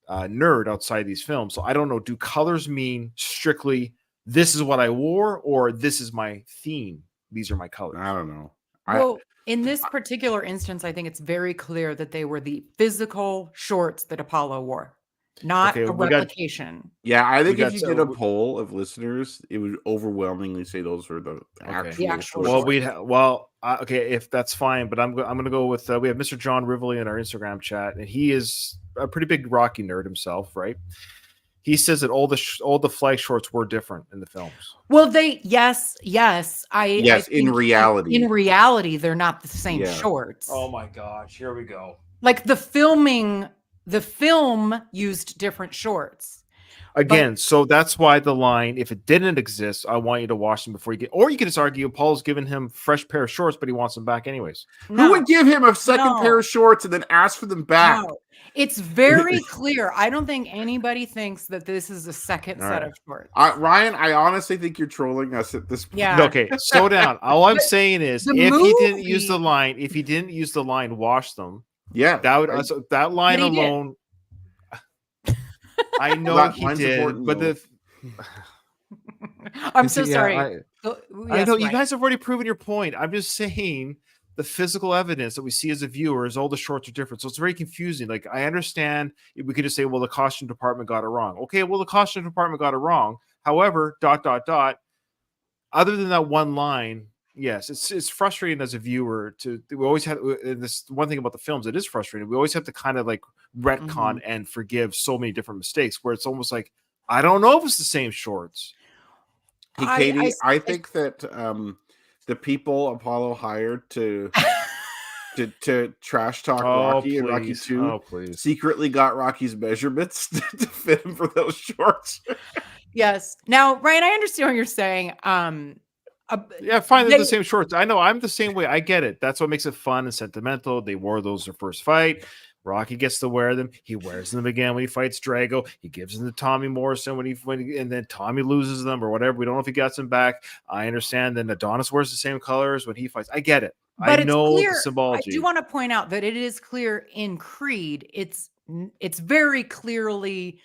nerd outside these films, so I don't know. Do colors mean strictly this is what I wore, or this is my theme? These are my colors. I don't know. Well, in this particular instance, I think it's very clear that they were the physical shorts that Apollo wore, not a replication. I think if you did a poll of listeners, it would overwhelmingly say those were the actual shorts. Okay, if that's fine, but I'm going to go with we have Mr. John Rivoli in our Instagram chat, and he is a pretty big Rocky nerd himself, right? He says that all the flag shorts were different in the films. Well, yes. In reality, they're not the same shorts. Oh my gosh, here we go. Like the film used different shorts. Again, so that's why the line, if it didn't exist, I want you to wash them before you get, or you could just argue Paul's giving him fresh pair of shorts, but he wants them back anyways. No, who would give him a second pair of shorts and then ask for them back? No. It's very clear. I don't think anybody thinks that this is a second set of shorts. Ryan, I honestly think you're trolling us at this point. Yeah. Okay, slow down. All I'm saying is, if he didn't use the line, wash them. Yeah, that line alone. I know he did, but I'm so sorry. I know you guys have already proven your point. I'm just saying the physical evidence that we see as a viewer is all the shorts are different. So it's very confusing. Like, I understand we could just say, well, the costume department got it wrong. Okay, well, the costume department got it wrong. However, ... Other than that one line, yes, it's frustrating as a viewer we always have this one thing about the films. It is frustrating. We always have to kind of like retcon and forgive so many different mistakes where it's almost like, I don't know if it's the same shorts. Hey, Katie, I think that the people Apollo hired to trash talk Rocky and Rocky 2 secretly got Rocky's measurements to fit him for those shorts. Yes. Now, Ryan, I understand what you're saying. Fine, they're the same shorts. I know, I'm the same way. I get it. That's what makes it fun and sentimental. They wore those their first fight. Rocky gets to wear them. He wears them again when he fights Drago. He gives them to Tommy Morrison and then Tommy loses them or whatever. We don't know if he gets them back. I understand. Then Adonis wears the same colors when he fights. I get it. But I know the symbology. I do want to point out that it is clear in Creed. It's very clearly.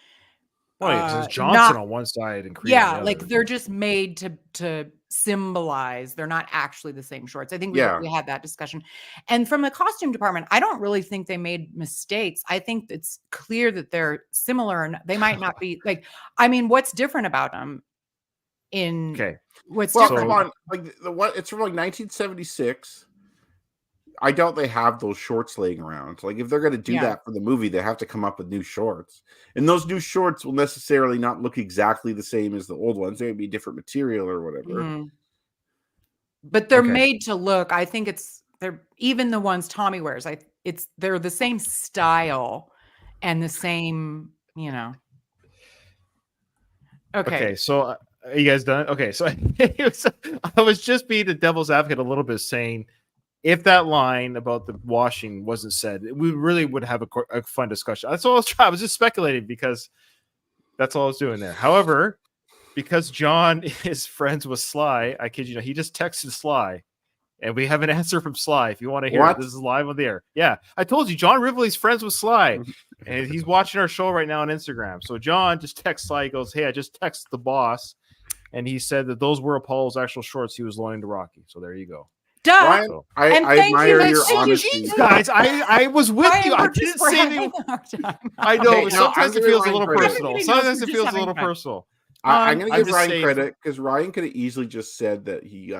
Well, Johnson on one side and Creed on the like other. they're just made to symbolize. They're not actually the same shorts. I think we had that discussion. And from the costume department, I don't really think they made mistakes. I think it's clear that they're similar, and they might not be like. I mean, what's different about them? What's different? Come on, it's from like 1976. I doubt they have those shorts laying around. Like, if they're going to do that for the movie, they have to come up with new shorts. And those new shorts will necessarily not look exactly the same as the old ones. They would be different material or whatever. Mm-hmm. But they're made to look. I think they're even the ones Tommy wears. They're the same style and the same, Okay, so are you guys done? Okay, so I was just being the devil's advocate a little bit, saying, if that line about the washing wasn't said, we really would have a fun discussion. That's all I was trying. I was just speculating because that's all I was doing there. However, because John is friends with Sly, I kid you not, he just texted Sly, and we have an answer from Sly. If you want to hear it, this is live on the air. Yeah, I told you, John Rivoli's friends with Sly, and he's watching our show right now on Instagram. So John just texts Sly. He goes, "Hey, I just texted the boss, and he said that those were Apollo's actual shorts he was loaning to Rocky." So there you go. Duh. Ryan, I admire your honesty. Guys, I was with you. I didn't say anything. I know, but sometimes it feels a little personal. Sometimes it feels a little personal. I'm going to give Ryan credit because Ryan could have easily just said that he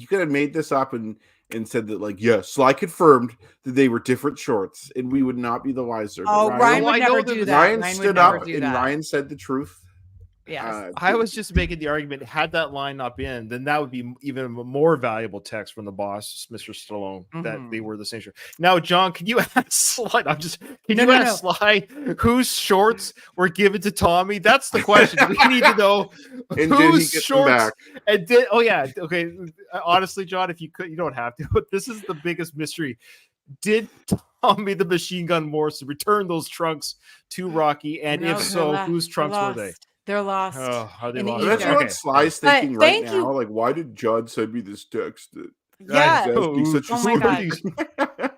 could have made this up and said that, Sly confirmed that they were different shorts, and we would not be the wiser. Oh, Ryan would never do that. Ryan stood up and Ryan said the truth. Yes. I was just making the argument, had that line not been, then that would be even a more valuable text from the boss, Mr. Stallone, that they were the same shirt. Now, John, can you ask Sly? Ask Sly whose shorts were given to Tommy? That's the question. We need to know And did he whose get them shorts back? and did. Oh yeah, okay. Honestly, John, if you could, you don't have to. But this is the biggest mystery. Did Tommy the Machine Gun Morrison return those trunks to Rocky? And if so, whose trunks were they? They're lost. Oh, are they in the lost? That's ether. what Sly's thinking But right thank now. you. Like, why did John send me this text? Yeah. He's such a Oh my God.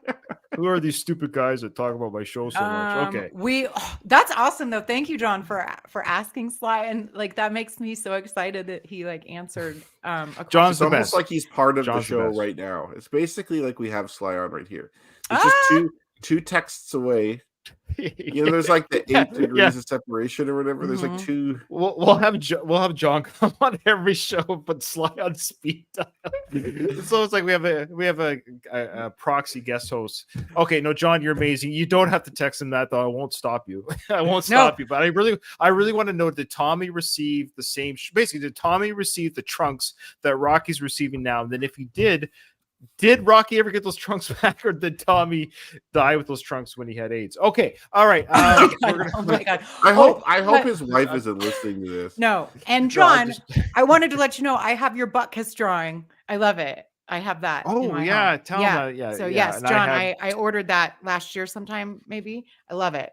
Who are these stupid guys that talk about my show so much? Okay. That's awesome though. Thank you, John, for asking Sly. And like that makes me so excited that he like answered a John's It's the almost best. like he's part of John's the the show best. right now. It's basically like we have Sly on right here. It's just two texts away. You know, there's like the 8 degrees of separation or whatever. There's like two. We'll have John come on every show, but Sly on speed dial. So it's like we have a proxy guest host. Okay, no, John, you're amazing. You don't have to text him that though. I won't stop you. I won't stop you. But I really want to know, did Tommy receive the same? Basically, did Tommy receive the trunks that Rocky's receiving now? And then if he did Rocky ever get those trunks back, or did Tommy die with those trunks when he had AIDS? Okay, all right. Oh my God. I hope his wife isn't listening to this. No, and John, I wanted to let you know I have your butt kiss drawing. I love it. I have that. Oh yeah, tell him that. So yeah. yes, And John, I ordered that last year sometime. Maybe I love it.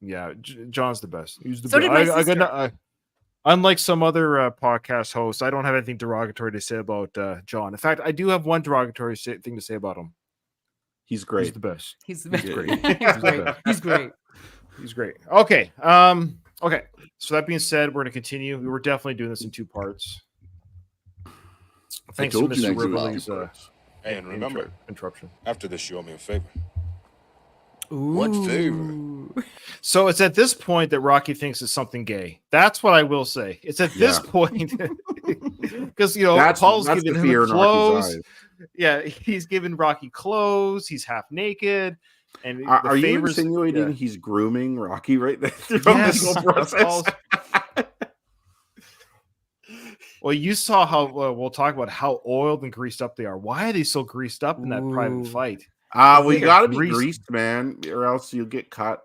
Yeah, John's the best. He's the So best. did my sister. Unlike some other podcast hosts, I don't have anything derogatory to say about John. In fact, I do have one derogatory thing to say about him. He's great. He's the best. He's great. He's great. He's great. Okay. Okay. So that being said, we're going to continue. We were definitely doing this in 2 parts. Thanks to Mr. Riverley's Hey, and remember, interruption. After this, you owe me a favor. Ooh. What favor? So it's at this point that Rocky thinks it's something gay. That's what I will say. It's at this point because Paul's giving him clothes. Yeah, he's giving Rocky clothes. He's half naked. And are you insinuating he's grooming Rocky right now through this whole process? Well, you saw how we'll talk about how oiled and greased up they are. Why are they so greased up in that private fight? Well, you got to be greased, man, or else you'll get cut.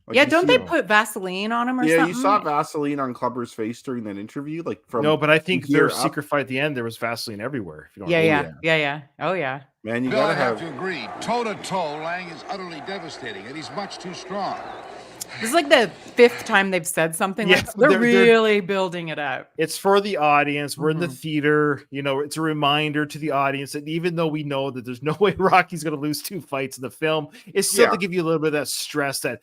Like, don't they put Vaseline on him or something? Yeah, you saw Vaseline on Clubber's face during that interview. But I think their secret fight at the end, there was Vaseline everywhere. If you don't yeah. Oh, yeah. Man, you Bill, got I to have to agree. Toe-to-toe, Lang is utterly devastating, and he's much too strong. This is like the 5th time they've said something like that. They're really building it up. It's for the audience. We're in the theater. It's a riminder to the audience that even though we know that there's no way Rocky's going to lose 2 fights in the film, it's still to give you a little bit of that stress that,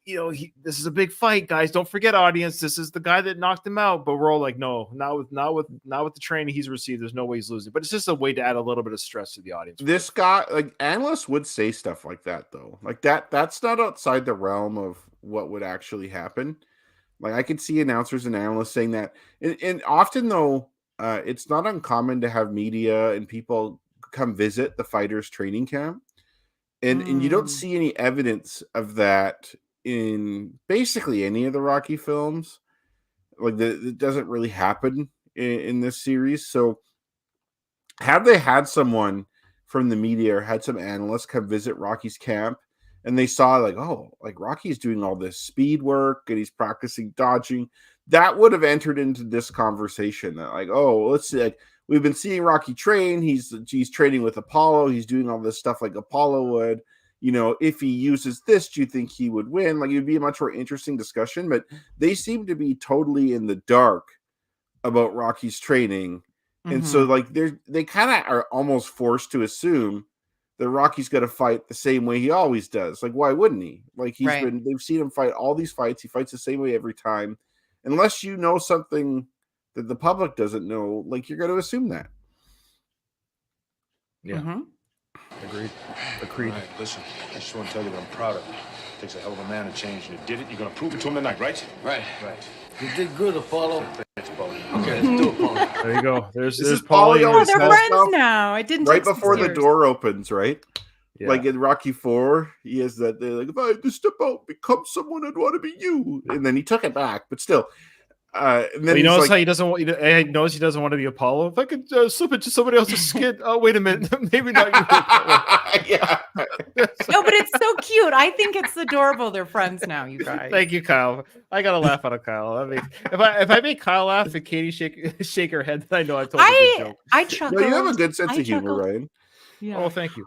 this is a big fight, guys. Don't forget, audience, this is the guy that knocked him out. But we're all like, no, not with the training he's received. There's no way he's losing. But it's just a way to add a little bit of stress to the audience. This guy, analysts would say stuff like that, though. That's not outside the realm of what would actually happen. I could see announcers and analysts saying that. And often, though, it's not uncommon to have media and people come visit the fighters' training camp. And you don't see any evidence of that in basically any of the Rocky films. It doesn't really happen in this series. So have they had someone from the media or had some analysts come visit Rocky's camp and they saw Rocky's doing all this speed work and he's practicing dodging, that would have entered into this conversation that let's see, we've been seeing Rocky train. He's training with Apollo. He's doing all this stuff like Apollo would. If he uses this, do you think he would win? It would be a much more interesting discussion, but they seem to be totally in the dark about Rocky's training. And so they kind of are almost forced to assume that Rocky's going to fight the same way he always does. Why wouldn't he? They've seen him fight all these fights. He fights the same way every time. Unless you know something that the public doesn't know, you're going to assume that. Yeah. Agreed. All right, listen, I just want to tell you that I'm proud of you. It takes a hell of a man to change, and you did it. You're going to prove it to him tonight, right? Right. You did good, Apollo. Thanks, Paulie. Okay, let's do it, Apollo. There you go. There's Paulie. Oh, they're friends now. I didn't right before the door opens, right? Yeah. In Rocky 4, he has that. They're if I had to step out, become someone, I'd want to be you. And then he took it back, but still, And then He he's knows like, how he doesn't want. He knows he doesn't want to be Apollo. If I could slip it to somebody else's skin. Oh, wait a minute. Maybe not you. yeah. No, but it's so cute. I think it's adorable. They're friends now, you guys. Thank you, Kyle. I gotta laugh out of Kyle. I mean, if I make Kyle laugh and Katie shake her head, then I know I told you a good joke. I chuckled. No, you have a good sense I of humor, chuckled. Ryan. Yeah. Oh, thank you.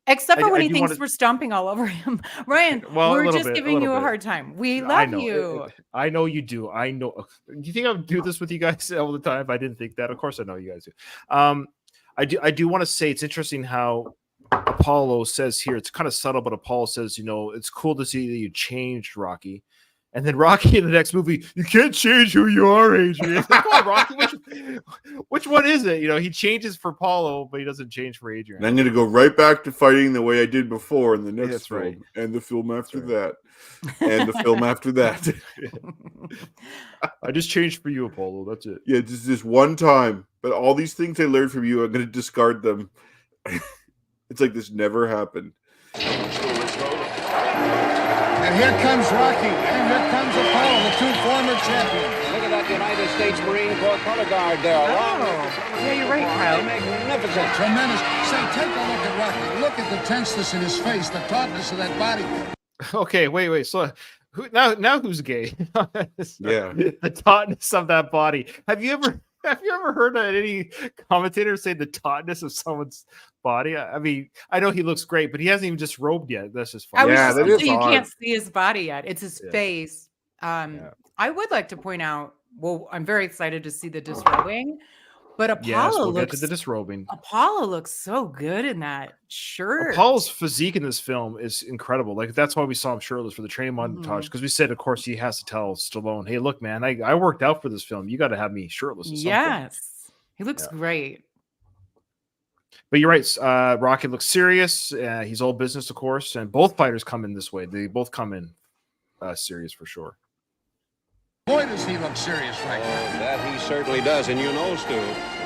Except for when I he do thinks wanna- we're stomping all over him. Ryan, Well, a we're little just bit, giving you a bit. hard time. We I love know. you. I know you do. I know. Do you think I would do this with you guys all the time? I didn't think that. Of course, I know you guys do. I do want to say it's interesting how Apollo says here. It's kind of subtle, but Apollo says, it's cool to see that you changed, Rocky. And then Rocky in the next movie, you can't change who you are, Adrian. Come on, Rocky. Which one is it? He changes for Apollo, but he doesn't change for Adrian. And I'm going to go right back to fighting the way I did before in the next That's film, right. and the film after That's that, and the film after that. I just changed for you, Apollo. That's it. Yeah, just this one time. But all these things I learned from you, I'm going to discard them. It's like this never happened. And here comes Rocky, and here comes Apollo, the two former champions. Look at that United States Marine Corps color guard there. Yeah, you're right, Kyle. Magnificent. Tremendous. Say, take a look at Rocky. Look at the tenseness in his face, the tautness of that body. Okay, wait. So now who's gay? Yeah. The tautness of that body. Have you ever heard any commentator say the tautness of someone's body? I mean, I know he looks great, but he hasn't even disrobed yet. That's just funny. Yeah, that is you odd. can't see his body yet. It's his Yeah. face. Yeah. I would like to point out, I'm very excited to see the disrobing, but Apollo Yes, we'll get looks to the disrobing. Apollo looks so good in that shirt. Apollo's physique in this film is incredible. Like, that's why we saw him shirtless for the training montage, because we said, of course, he has to tell Stallone, hey, look, man, I worked out for this film. You got to have me shirtless at some point. Yes. He looks great. But you're right. Rocky looks serious. He's all business, of course, and both fighters come in this way. They both come in serious for sure. Boy, does he look serious right now. That he certainly does. And Stu,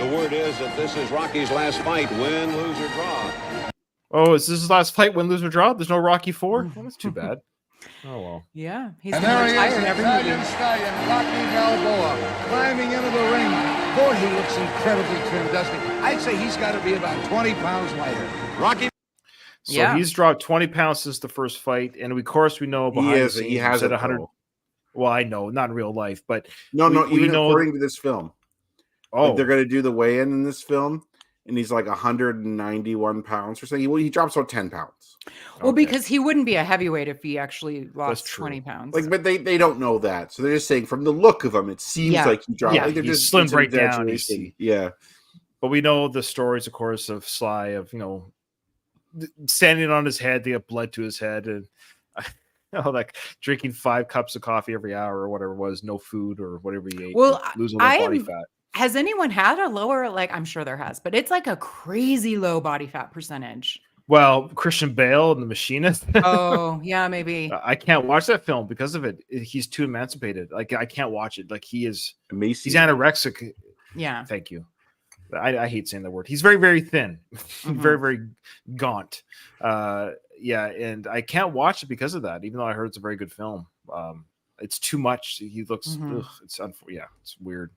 the word is that this is Rocky's last fight, win, lose, or draw. Oh, is this his last fight, win, lose, or draw? There's no Rocky 4? Well, that's too bad. Oh, well. Yeah. He's And gonna there he is, retire in the every Italian movie. stallion, Rocky Balboa, climbing into the ring. Boy, he looks incredibly trim, doesn't he? I'd say he's got to be about 20 pounds lighter. Rocky. So he's dropped 20 pounds since the first fight, and of course we know behind the scenes he has said it 100. though. Well, I know, not in real life, but No, we even know. according to this film. Oh, Like, they're going to do the weigh-in in this film, and he's like 191 pounds or something. Well, he drops about 10 pounds. Well, okay. because he wouldn't be a heavyweight if he actually lost true. 20 pounds. Like, but they don't know that, so they're just saying from the look of him, it seems like he dropped. Yeah, like, they're he's just slimmed it's an right down, you exaggeration. see. Yeah, but we know the stories, of course, of Sly of standing on his head, they got blood to his head, and like drinking 5 cups of coffee every hour or whatever it was, no food or whatever he ate. Well, lose all that body fat. Has anyone had a lower, I'm sure there has, but it's like a crazy low body fat percentage. Well, Christian Bale and The Machinist. Oh, yeah, maybe. I can't watch that film because of it. He's too emancipated. Like, I can't watch it. Like, he's anorexic. Yeah. Thank you. I hate saying that word. He's very, very thin, very, very gaunt. Yeah, and I can't watch it because of that, even though I heard it's a very good film. It's too much. He looks, it's weird.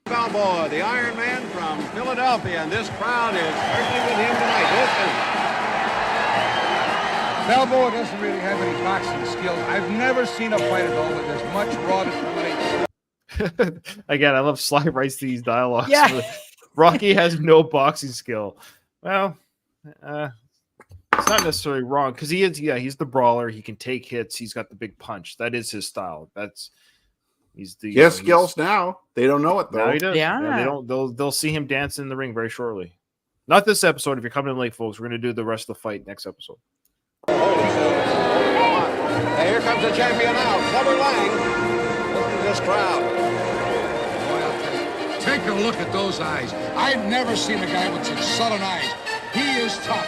Balboa, the Iron Man from Philadelphia, and this crowd is certainly with him tonight. Balboa doesn't really have any boxing skills. I've never seen a fighter, though, with as much raw determination. Again, I love Sly writes these dialogues. Yeah. Rocky has no boxing skill. Well, it's not necessarily wrong because he's the brawler. He can take hits. He's got the big punch. That is his style. He has skills now. They don't know it though. Now he does. Yeah. They don't. They'll see him dance in the ring very shortly. Not this episode. If you're coming in late, folks, we're going to do the rest of the fight next episode. Hey, here comes the champion now, Clubber Lang. Listen to this crowd. Take a look at those eyes. I've never seen a guy with such southern eyes. He is tough.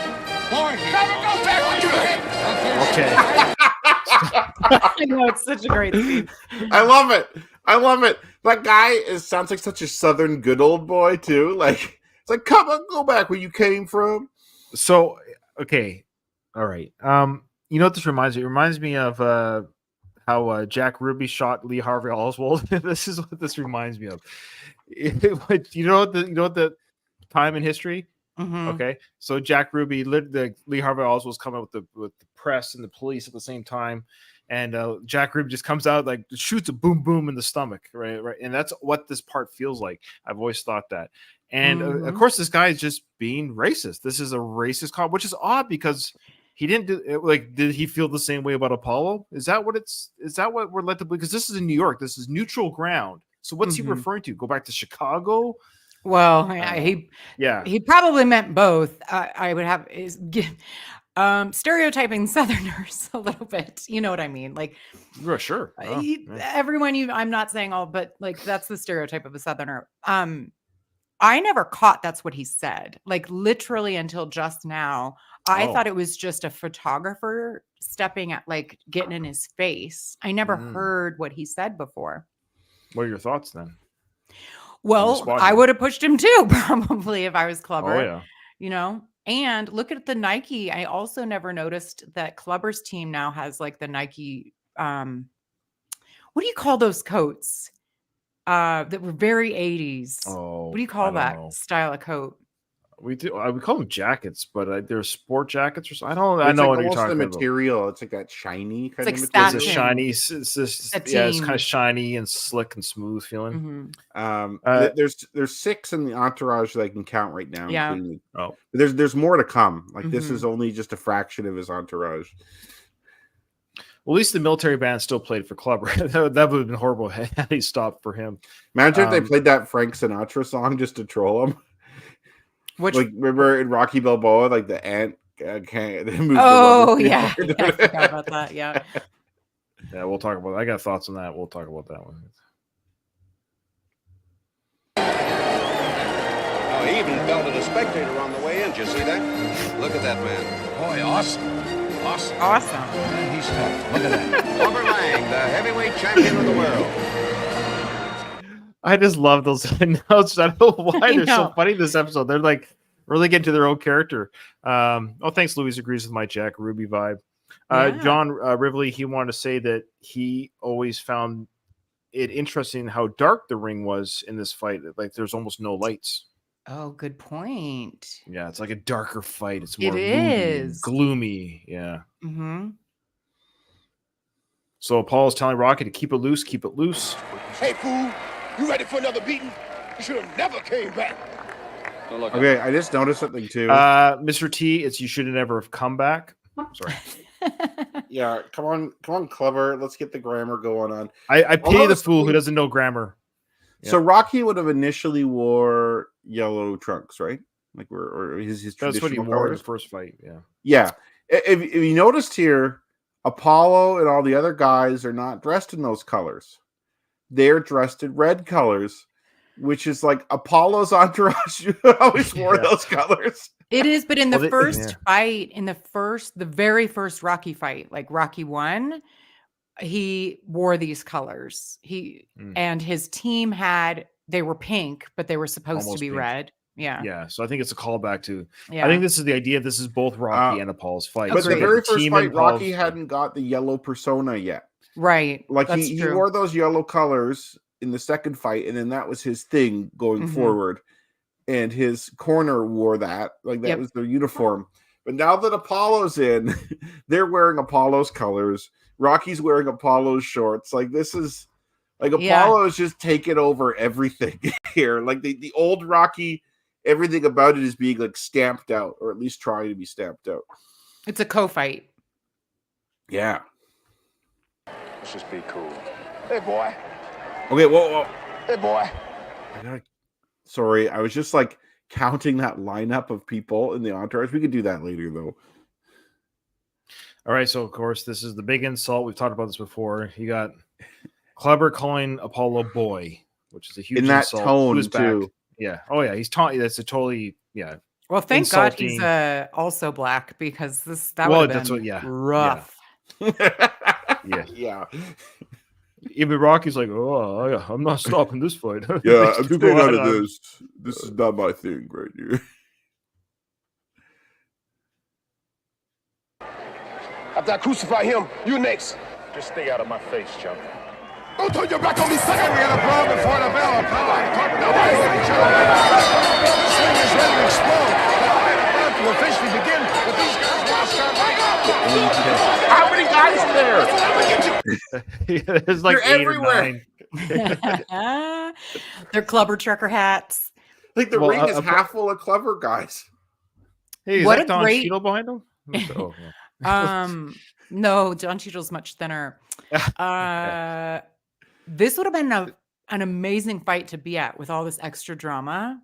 Boy, go back on your head. Okay. I know, it's such a great scene. I love it. That guy sounds like such a southern good old boy too. Like, it's like, come on, go back where you came from. So, okay, all right. You know what this reminds me? It reminds me of how Jack Ruby shot Lee Harvey Oswald. This is what this reminds me of. You know what the time in history? Mhm. Okay, so Jack Ruby, Lee Harvey Oswald was coming with the press and the police at the same time, and Jack Ruby just comes out like shoots a boom boom in the stomach, right, and that's what this part feels like. I've always thought that, and of course this guy is just being racist. This is a racist cop, which is odd because he didn't do like. Did he feel the same way about Apollo? Is that what we're led to believe? Because this is in New York. This is neutral ground. So what's he referring to? Go back to Chicago. Well, he probably meant both. I would have stereotyping Southerners a little bit. You know what I mean? Like, yeah, sure. Everyone I'm not saying all, but like that's the stereotype of a Southerner. I never caught that's what he said. Like literally until just now, I thought it was just a photographer stepping at like getting in his face. I never heard what he said before. What are your thoughts then? Well, I would have pushed him too, probably if I was Clubber. Oh yeah. You know, and look at the Nike. I also never noticed that Clubber's team now has like the Nike. What do you call those coats? That were very 80s. Oh, what do you call that style of coat? We do. We call them jackets, but they're sport jackets or something. I It's know like what you're almost talking the about. material. It's like that shiny kind It's of like material. It's a shiny. It's kind of shiny and slick and smooth feeling. There's 6 in the entourage that I can count right now. Yeah. There's more to come. Like this is only just a fraction of his entourage. Well, at least the military band still played for Clubber. That would have been horrible had he stopped for him. Imagine if they played that Frank Sinatra song just to troll him. Which, like, remember in Rocky Balboa, like the ant can't move. Oh yeah, I forgot about that. Yeah, yeah, we'll talk about that. I got thoughts on that. We'll talk about that one. Oh, he even belted a spectator on the way in. Did you see that? Look at that man. Boy, awesome. Awesome. And he's tough. Look at that. Clubber Lang, the heavyweight champion of the world. I just love those notes. I don't know why they're so funny this episode. They're like really getting to their own character. Thanks. Louise agrees with my Jack Ruby vibe. John Rivley, he wanted to say that he always found it interesting how dark the ring was in this fight. Like there's almost no lights. Oh, good point. Yeah, it's like a darker fight. It's more gloomy. Yeah. Mm-hmm. So Apollo's telling Rocky to keep it loose, keep it loose. Hey, fool, you ready for another beating? You should have never came back. Okay, I just noticed something too. Mr. T, it's you should have never have come back. Sorry. Yeah, come on, Clubber. Let's get the grammar going on. I pity the fool who doesn't know grammar. So Rocky would have initially wore yellow trunks, right? Like or his that's what he wore in the first fight. Yeah. Yeah. If you noticed here, Apollo and all the other guys are not dressed in those colors. They're dressed in red colors, which is like Apollo's entourage always wore those colors. It is, but in the first fight, the very first Rocky fight, like Rocky 1, he wore these colors. And his team they were pink, but they were supposed Almost to be pink. Red. Yeah. Yeah. So I think it's a callback to. Yeah. I think this is the idea. This is both Rocky and Apollo's fight. But So the you got very first team fight, and Paul's- Rocky hadn't got the yellow persona yet. Right. Like That's he true. wore those yellow colors in the second fight, and then that was his thing going forward. And his corner wore that. Like that was their uniform. But now that Apollo's in, they're wearing Apollo's colors. Rocky's wearing Apollo's shorts. Like this is like Apollo is just taking over everything here. Like the old Rocky, everything about it is being like stamped out, or at least trying to be stamped out. It's a co-fight. Yeah. Let's just be cool. Hey, boy. Okay, whoa. Hey, boy. Sorry, I was just like counting that lineup of people in the entourage. We could do that later, though. All right, so of course this is the big insult. We've talked about this before. You got Clubber calling Apollo boy, which is a huge in that insult. tone Who's too. Back? Yeah. Oh yeah, he's taunting. That's a totally Well, thank God he's insulting. also black because that would have been rough. Yeah. Even Rocky's like, oh, I'm not stopping this fight. Yeah, I'm staying out of this. This is not my thing right here. After I crucify him, you next. Just stay out of my face, chump. Don't turn your back on me, sucker. We got a brawl before the bell. Nobody's going to chill. This thing is ready to explode. The fight about to officially begin, but these guys want to start right up. How many guys are there? There's like They're 8 everywhere. or 9. They're clubber trucker hats. Like the Well, ring is half full of clever guys. Hey, is What that a Don great- Cheadle behind him? Oh, yeah. No, John Cheadle's much thinner. This would have been an amazing fight to be at with all this extra drama.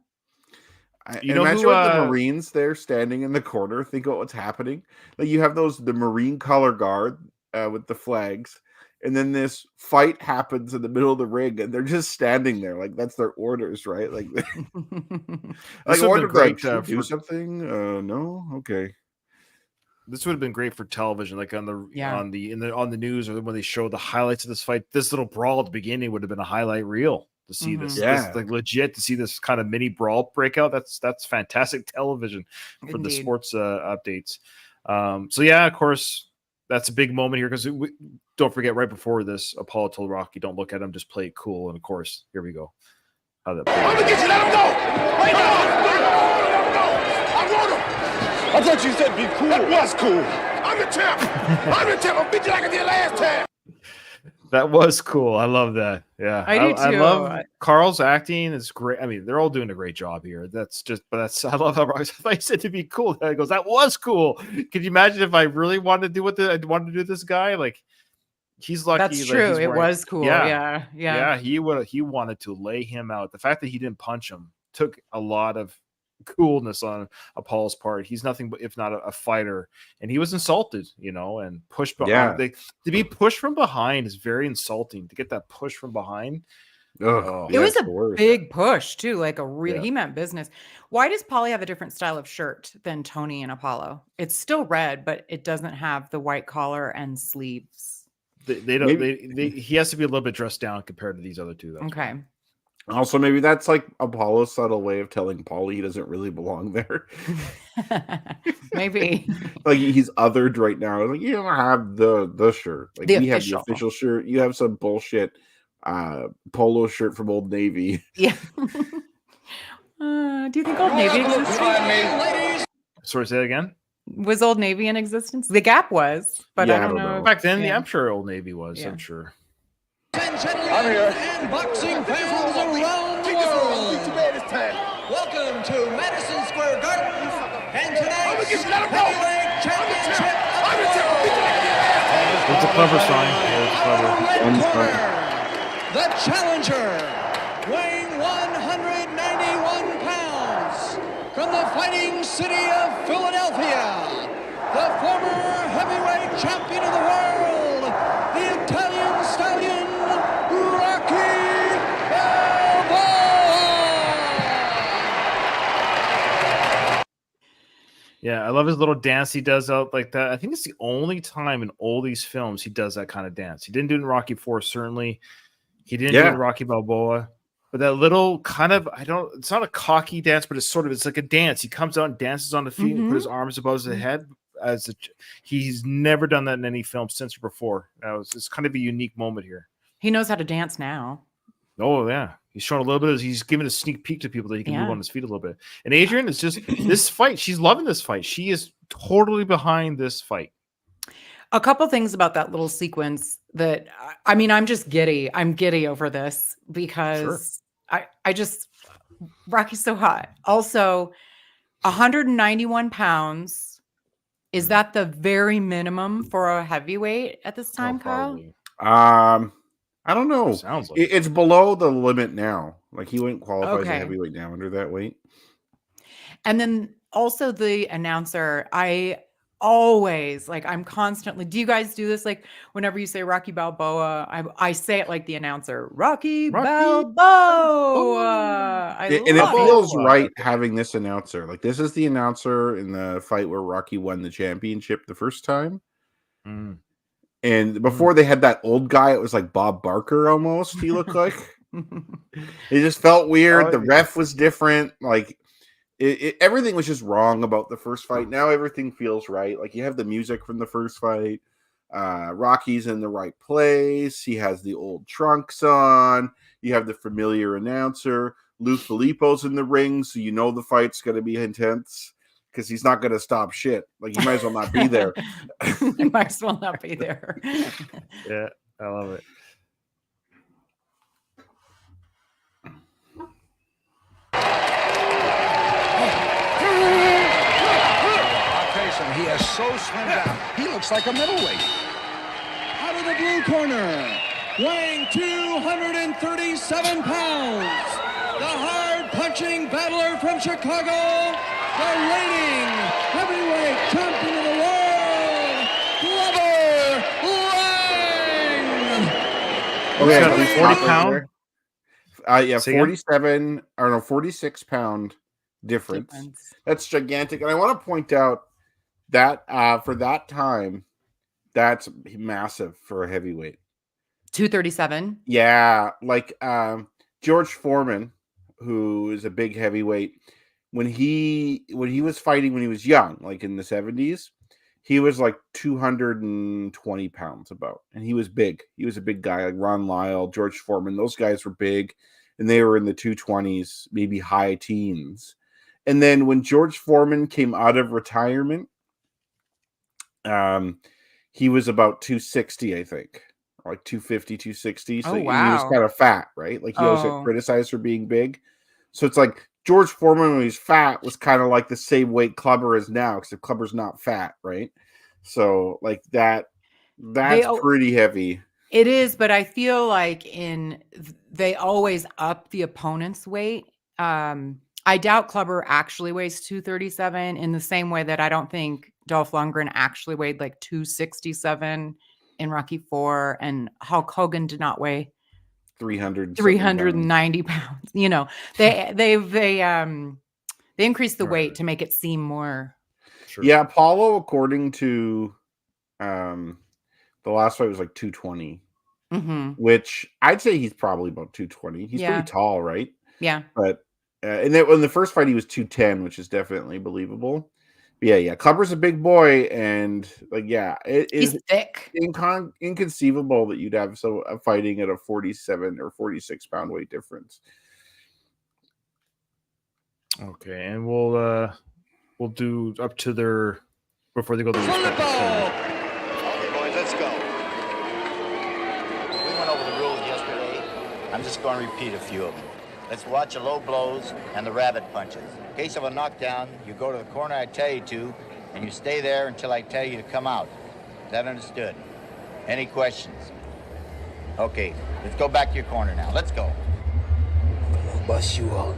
You know imagine who, with the Marines there standing in the corner. Think about what's happening. Like you have the Marine color guard with the flags, and then this fight happens in the middle of the ring, and they're just standing there like that's their orders, right? Like, like would've order been great, should we do for- something. No, okay. This would have been great for television, like on the Yeah. on the news, or when they show the highlights of this fight. This little brawl at the beginning would have been a highlight reel to see this. Yeah. This, like legit to see this kind of mini brawl breakout. That's fantastic television for the Indeed. sports updates. So yeah, of course, that's a big moment here because don't forget right before this, Apollo told Rocky, "Don't look at him, just play it cool." And of course, here we go. How that I'm going to get you. Let him go. Wait, no. I want him. I thought you said be cool. That was cool. I'm the champ. I'm the champ. I'll beat you like I did last time. That was cool. I love that. Yeah, I do I too. love Carl's acting is great. I mean, they're all doing a great job here. I love how Rocky said to be cool. He goes, "That was cool." Could you imagine if I really wanted to do I wanted to do this guy? Like, he's lucky. That's like, true. he's It wearing- was cool. Yeah. Yeah. He wanted to lay him out. The fact that he didn't punch him took a lot of coolness on Apollo's part. He's nothing but if not a fighter, and he was insulted, and pushed behind. Yeah. To be pushed from behind is very insulting. To get that push from behind, Ugh, It was it's a the worst. big push too, like Yeah. he meant business. Why does Paulie have a different style of shirt than Tony and Apollo? It's still red, but it doesn't have the white collar and sleeves. they don't. He has to be a little bit dressed down compared to these other two. That's Okay. Also, maybe that's like Apollo's subtle way of telling Paulie he doesn't really belong there. Maybe. Like he's othered right now. Like you don't have the shirt. Like The we have official. the official shirt. You have some bullshit polo shirt from Old Navy. Yeah. Do you think Old Navy existed? Sorry, say that again. Was Old Navy in existence? The Gap was, but Yeah, I I don't don't know. know. Back then, Yeah. I'm sure Old Navy was. Yeah. I'm sure. I'm here. And boxing fans around the world. Welcome to Madison Square Garden and tonight's heavyweight championship of the world. It's a clever sign. Yeah, it's clever. Red corner, the challenger, weighing 191 pounds, from the fighting city of Philadelphia, the former heavyweight champion of the world, the Italian stallion, Rocky Balboa. Yeah, I love his little dance he does out like that. I think it's the only time in all these films he does that kind of dance. He didn't do it in Rocky 4, certainly. He didn't do it in Rocky Balboa. But that little kind of, it's not a cocky dance, but it's like a dance. He comes out and dances on the feet and put his arms above his head. He's never done that in any film since or before. It's kind of a unique moment here. He knows how to dance now. Oh, yeah. He's showing a little bit he's giving a sneak peek to people that he can move on his feet a little bit. And Adrian is just this fight. She's loving this fight. She is totally behind this fight. A couple things about that little sequence that, I mean, I'm just giddy. I'm giddy over this because Rocky's so hot. Also, 191 pounds. Is that the very minimum for a heavyweight at this time, Kyle? I don't know. Sounds like it's below the limit now. Like he wouldn't qualify as a Okay. heavyweight now under that weight. And then also the announcer, I'm constantly, do you guys do this? Like whenever you say Rocky Balboa, I say it like the announcer, Rocky Balboa. And it feels right having this announcer. Like this is the announcer in the fight where Rocky won the championship the first time. Mm. And before they had that old guy, it was like Bob Barker almost, he looked like. It just felt weird. The ref was different. Like everything was just wrong about the first fight. Now everything feels right. Like you have the music from the first fight. Rocky's in the right place. He has the old trunks on. You have the familiar announcer. Lou Filippo's in the ring, so you know the fight's going to be intense because he's not going to stop shit. Like, you might as well not be there. You might as well not be there. Yeah, I love it. He is so slimmed down. He looks like a middleweight. Out of the blue corner, weighing 237 pounds, the hard-punching battler from Chicago, the reigning heavyweight champion of the world, Clubber Lang. Okay, 40 pound. Yeah, 47 or no, 46 pound difference. That's gigantic. And I want to point out that for that time, that's massive for a heavyweight. 237. Yeah, like George Foreman, who is a big heavyweight, when he was fighting when he was young, like in the 70s, he was like 220 pounds about, and he was big. He was a big guy, like Ron Lyle, George Foreman. Those guys were big, and they were in the 220s, maybe high teens. And then when George Foreman came out of retirement, he was about 260, I think, or like 250, 260. So Oh, he was wow. kind of fat, right? Like he always got criticized for being big. So it's like George Foreman, when he's fat, was kind of like the same weight Clubber is now, except Clubber's not fat, right? So like that's pretty heavy. It is, but I feel like they always up the opponent's weight. I doubt Clubber actually weighs 237 in the same way that I don't think Dolph Lundgren actually weighed like 267 in Rocky IV, and Hulk Hogan did not weigh 390 pounds. You know, they increased the weight to make it seem more. Sure. Yeah, Apollo, according to the last fight, was like 220, which I'd say he's probably about 220. He's pretty tall, right? Yeah. But and then in the first fight, he was 210, which is definitely believable. But yeah. Clubber's a big boy, and like, he's thick. Inconceivable that you'd have fighting at a 47 or 46 pound weight difference. Okay, and we'll do up to their before they go to the respective corner. Okay, boys, let's go. We went over the rules yesterday. I'm just going to repeat a few of them. Let's watch the low blows and the rabbit punches. In case of a knockdown, you go to the corner I tell you to, and you stay there until I tell you to come out. Is that understood? Any questions? Okay, let's go back to your corner now. Let's go. I'll bust you out.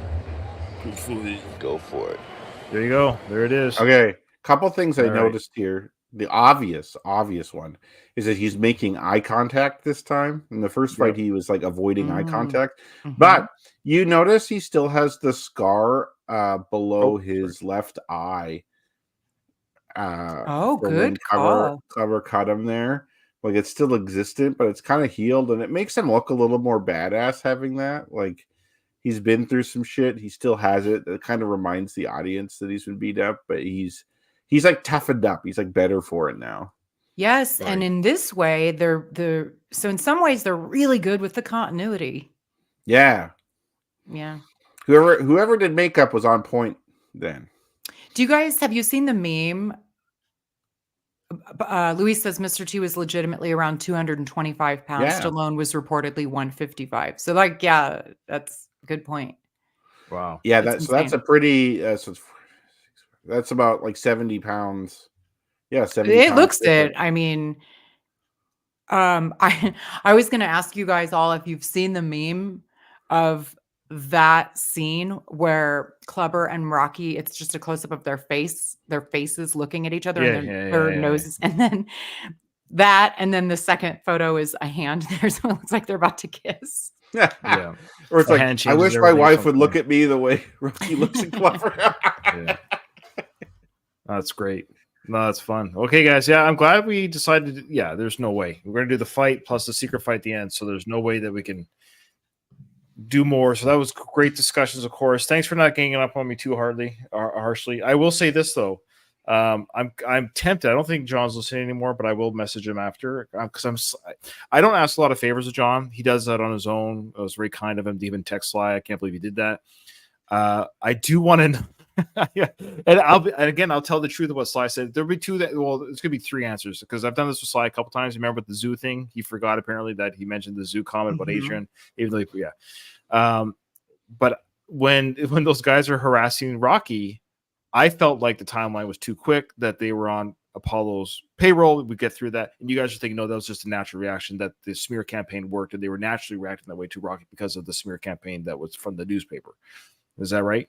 Go for it. There you go. There it is. Okay, couple things I All right. noticed here. The obvious one is that he's making eye contact this time. In the first fight, he was like avoiding eye contact. But you notice he still has the scar below his left eye. Good call. Cover cut him there. Like, it's still existent, but it's kind of healed, and it makes him look a little more badass having that. Like, he's been through some shit. He still has it. It kind of reminds the audience that he's been beat up, but he's like toughened up. He's like better for it now. Yes, and in this way, so in some ways they're really good with the continuity. Yeah. Yeah. Whoever did makeup was on point then. Have you seen the meme? Luis says Mr. T was legitimately around 225 pounds. Yeah. Stallone was reportedly 155. So like, yeah, that's a good point. Wow. Yeah, That's that's a pretty that's about like 70 pounds. Yeah, 70 It pounds looks different. it. I mean, I was going to ask you guys all if you've seen the meme of that scene where Clubber and Rocky, it's just a close up of their faces looking at each other and their noses. And then the second photo is a hand there. So it looks like they're about to kiss. Yeah. Or it's The like, hand I wish changes my everything wife at would some look point. at me the way Rocky looks at Clubber. Yeah. That's great. No, that's fun. Okay, guys. Yeah, I'm glad we decided. There's no way. We're going to do the fight plus the secret fight at the end. So there's no way that we can do more. So that was great discussions, of course. Thanks for not ganging up on me too harshly. I will say this, though. I'm tempted. I don't think John's listening anymore, but I will message him after because I don't ask a lot of favors of John. He does that on his own. It was very kind of him to even text Sly. I can't believe he did that. I do want to know. Yeah. And I'll tell the truth of what Sly said. There'll be two it's gonna be three answers because I've done this with Sly a couple times. Remember with the zoo thing? He forgot apparently that he mentioned the zoo comment about Adrian, even though but when those guys are harassing Rocky, I felt like the timeline was too quick, that they were on Apollo's payroll. We get through that. And you guys are thinking, no, that was just a natural reaction, that the smear campaign worked and they were naturally reacting that way to Rocky because of the smear campaign that was from the newspaper. Is that right?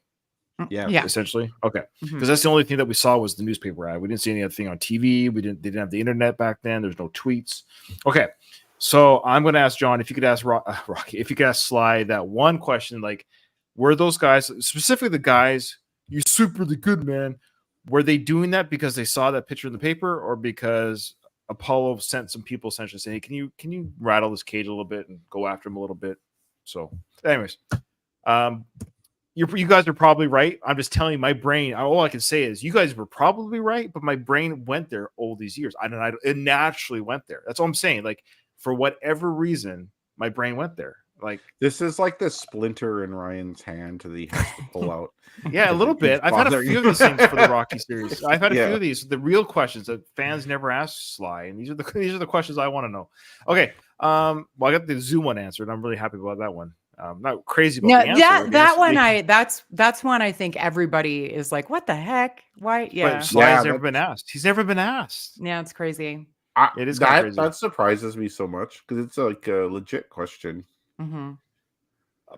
Yeah. Essentially. Okay. Because that's the only thing that we saw was the newspaper ad. We didn't see any other thing on TV. They didn't have the internet back then. There's no tweets. Okay. So I'm going to ask John, if you could ask Rocky, if you could ask Sly that one question, like, were those guys, specifically the guys, you super the good man, were they doing that because they saw that picture in the paper, or because Apollo sent some people essentially saying, hey, can you rattle this cage a little bit and go after him a little bit? So anyways, you guys are probably right. I'm just telling you, my brain, all I can say is you guys were probably right, but my brain went there all these years. It naturally went there. That's all I'm saying. Like, for whatever reason, my brain went there. Like, this is like the splinter in Ryan's hand that he has to pull out. Yeah, a little bit. I've had a few of these things for the Rocky series. I've had a few of these, the real questions that fans never ask Sly, and these are the questions I want to know. Okay, well, I got the zoo one answered. I'm really happy about that one. Not crazy about the answer. That's one I think everybody is like, what the heck? Why? Yeah, but Sly's never been asked. He's never been asked. Yeah, it's crazy. It is crazy. That surprises me so much because it's like a legit question.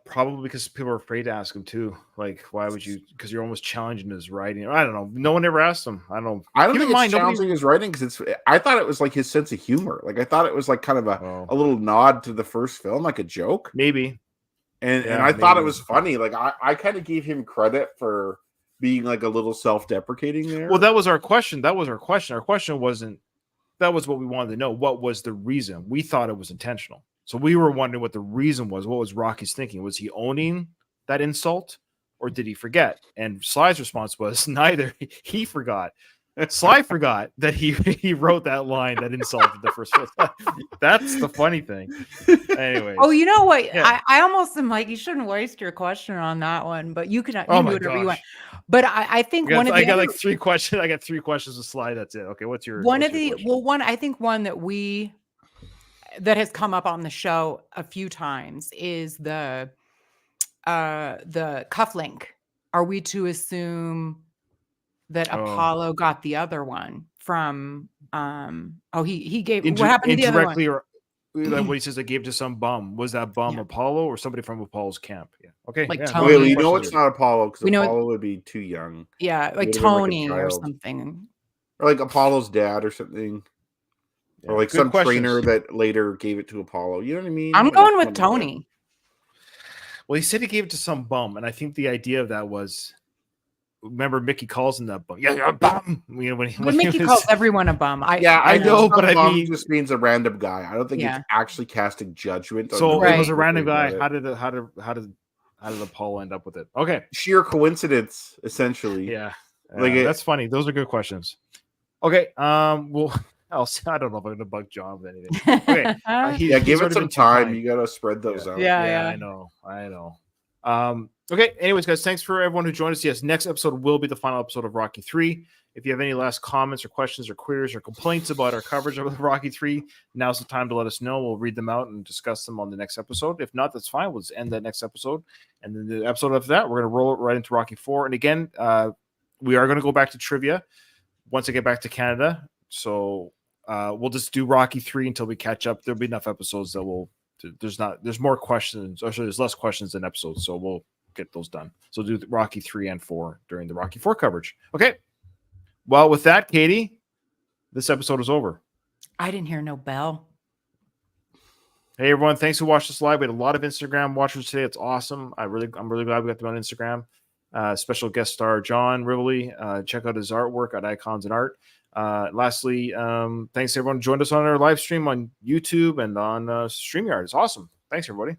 Probably because people are afraid to ask him too. Like, why would you? Because you're almost challenging his writing. I don't know. No one ever asked him. I don't think it's challenging his writing because I thought it was like his sense of humor. Like, I thought it was like kind of a little nod to the first film, like a joke, maybe. And I thought it was funny. Like, I kind of gave him credit for being like a little self-deprecating there. Well, that was our question. Our question wasn't. That was what we wanted to know. What was the reason? We thought it was intentional. So we were wondering what the reason was. What was Rocky's thinking? Was he owning that insult, or did he forget? And Sly's response was neither. He forgot. Sly forgot that he wrote that line that insulted the first film. That's the funny thing. Anyway. Oh, you know what? Yeah. I almost am like, you shouldn't waste your question on that one, but you can do whatever you want. But I think I got like three questions. I got three questions to Sly. That's it. Okay, what's your one that has come up on the show a few times is the cufflink. Are we to assume that Apollo got the other one from he gave what happened to the other one? Or like what he says, they gave to some bum. Was that bum Apollo or somebody from Apollo's camp? Yeah. Okay. Like Tony. Well, you know it's not Apollo because Apollo would be too young. Yeah, like Tony or something. Or like Apollo's dad or something. Yeah, or like some trainer that later gave it to Apollo. You know what I mean? I'm going with Tony. Well, he said he gave it to some bum, and I think the idea of that was, remember Mickey calls him that bum. Yeah, bum. You know, when Mickey calls everyone a bum. I know, but I mean, just means a random guy. I don't think it's actually casting judgment. So it was a random guy. How did Apollo end up with it? Okay, sheer coincidence, essentially. Yeah, that's funny. Those are good questions. Okay, well. I don't know if I'm going to bug John with anything. Okay. Give it some time. You got to spread those out. Yeah, I know. Okay. Anyways, guys, thanks for everyone who joined us. Yes, next episode will be the final episode of Rocky 3. If you have any last comments or questions or queries or complaints about our coverage of Rocky 3, now's the time to let us know. We'll read them out and discuss them on the next episode. If not, that's fine. We'll just end that next episode. And then the episode after that, we're going to roll it right into Rocky 4. And again, we are going to go back to trivia once I get back to Canada. So we'll just do Rocky 3 until we catch up. There'll be enough episodes that there's more questions. Actually, there's less questions than episodes. So we'll get those done. So do Rocky 3 and 4 during the Rocky 4 coverage. Okay. Well, with that, Katie, this episode is over. I didn't hear no bell. Hey, everyone. Thanks for watching us live. We had a lot of Instagram watchers today. It's awesome. I'm really glad we got them on Instagram. Special guest star, John Rivoli. Check out his artwork at Icons and Art. Lastly, thanks to everyone who joined us on our live stream on YouTube and on StreamYard. It's awesome. Thanks, everybody.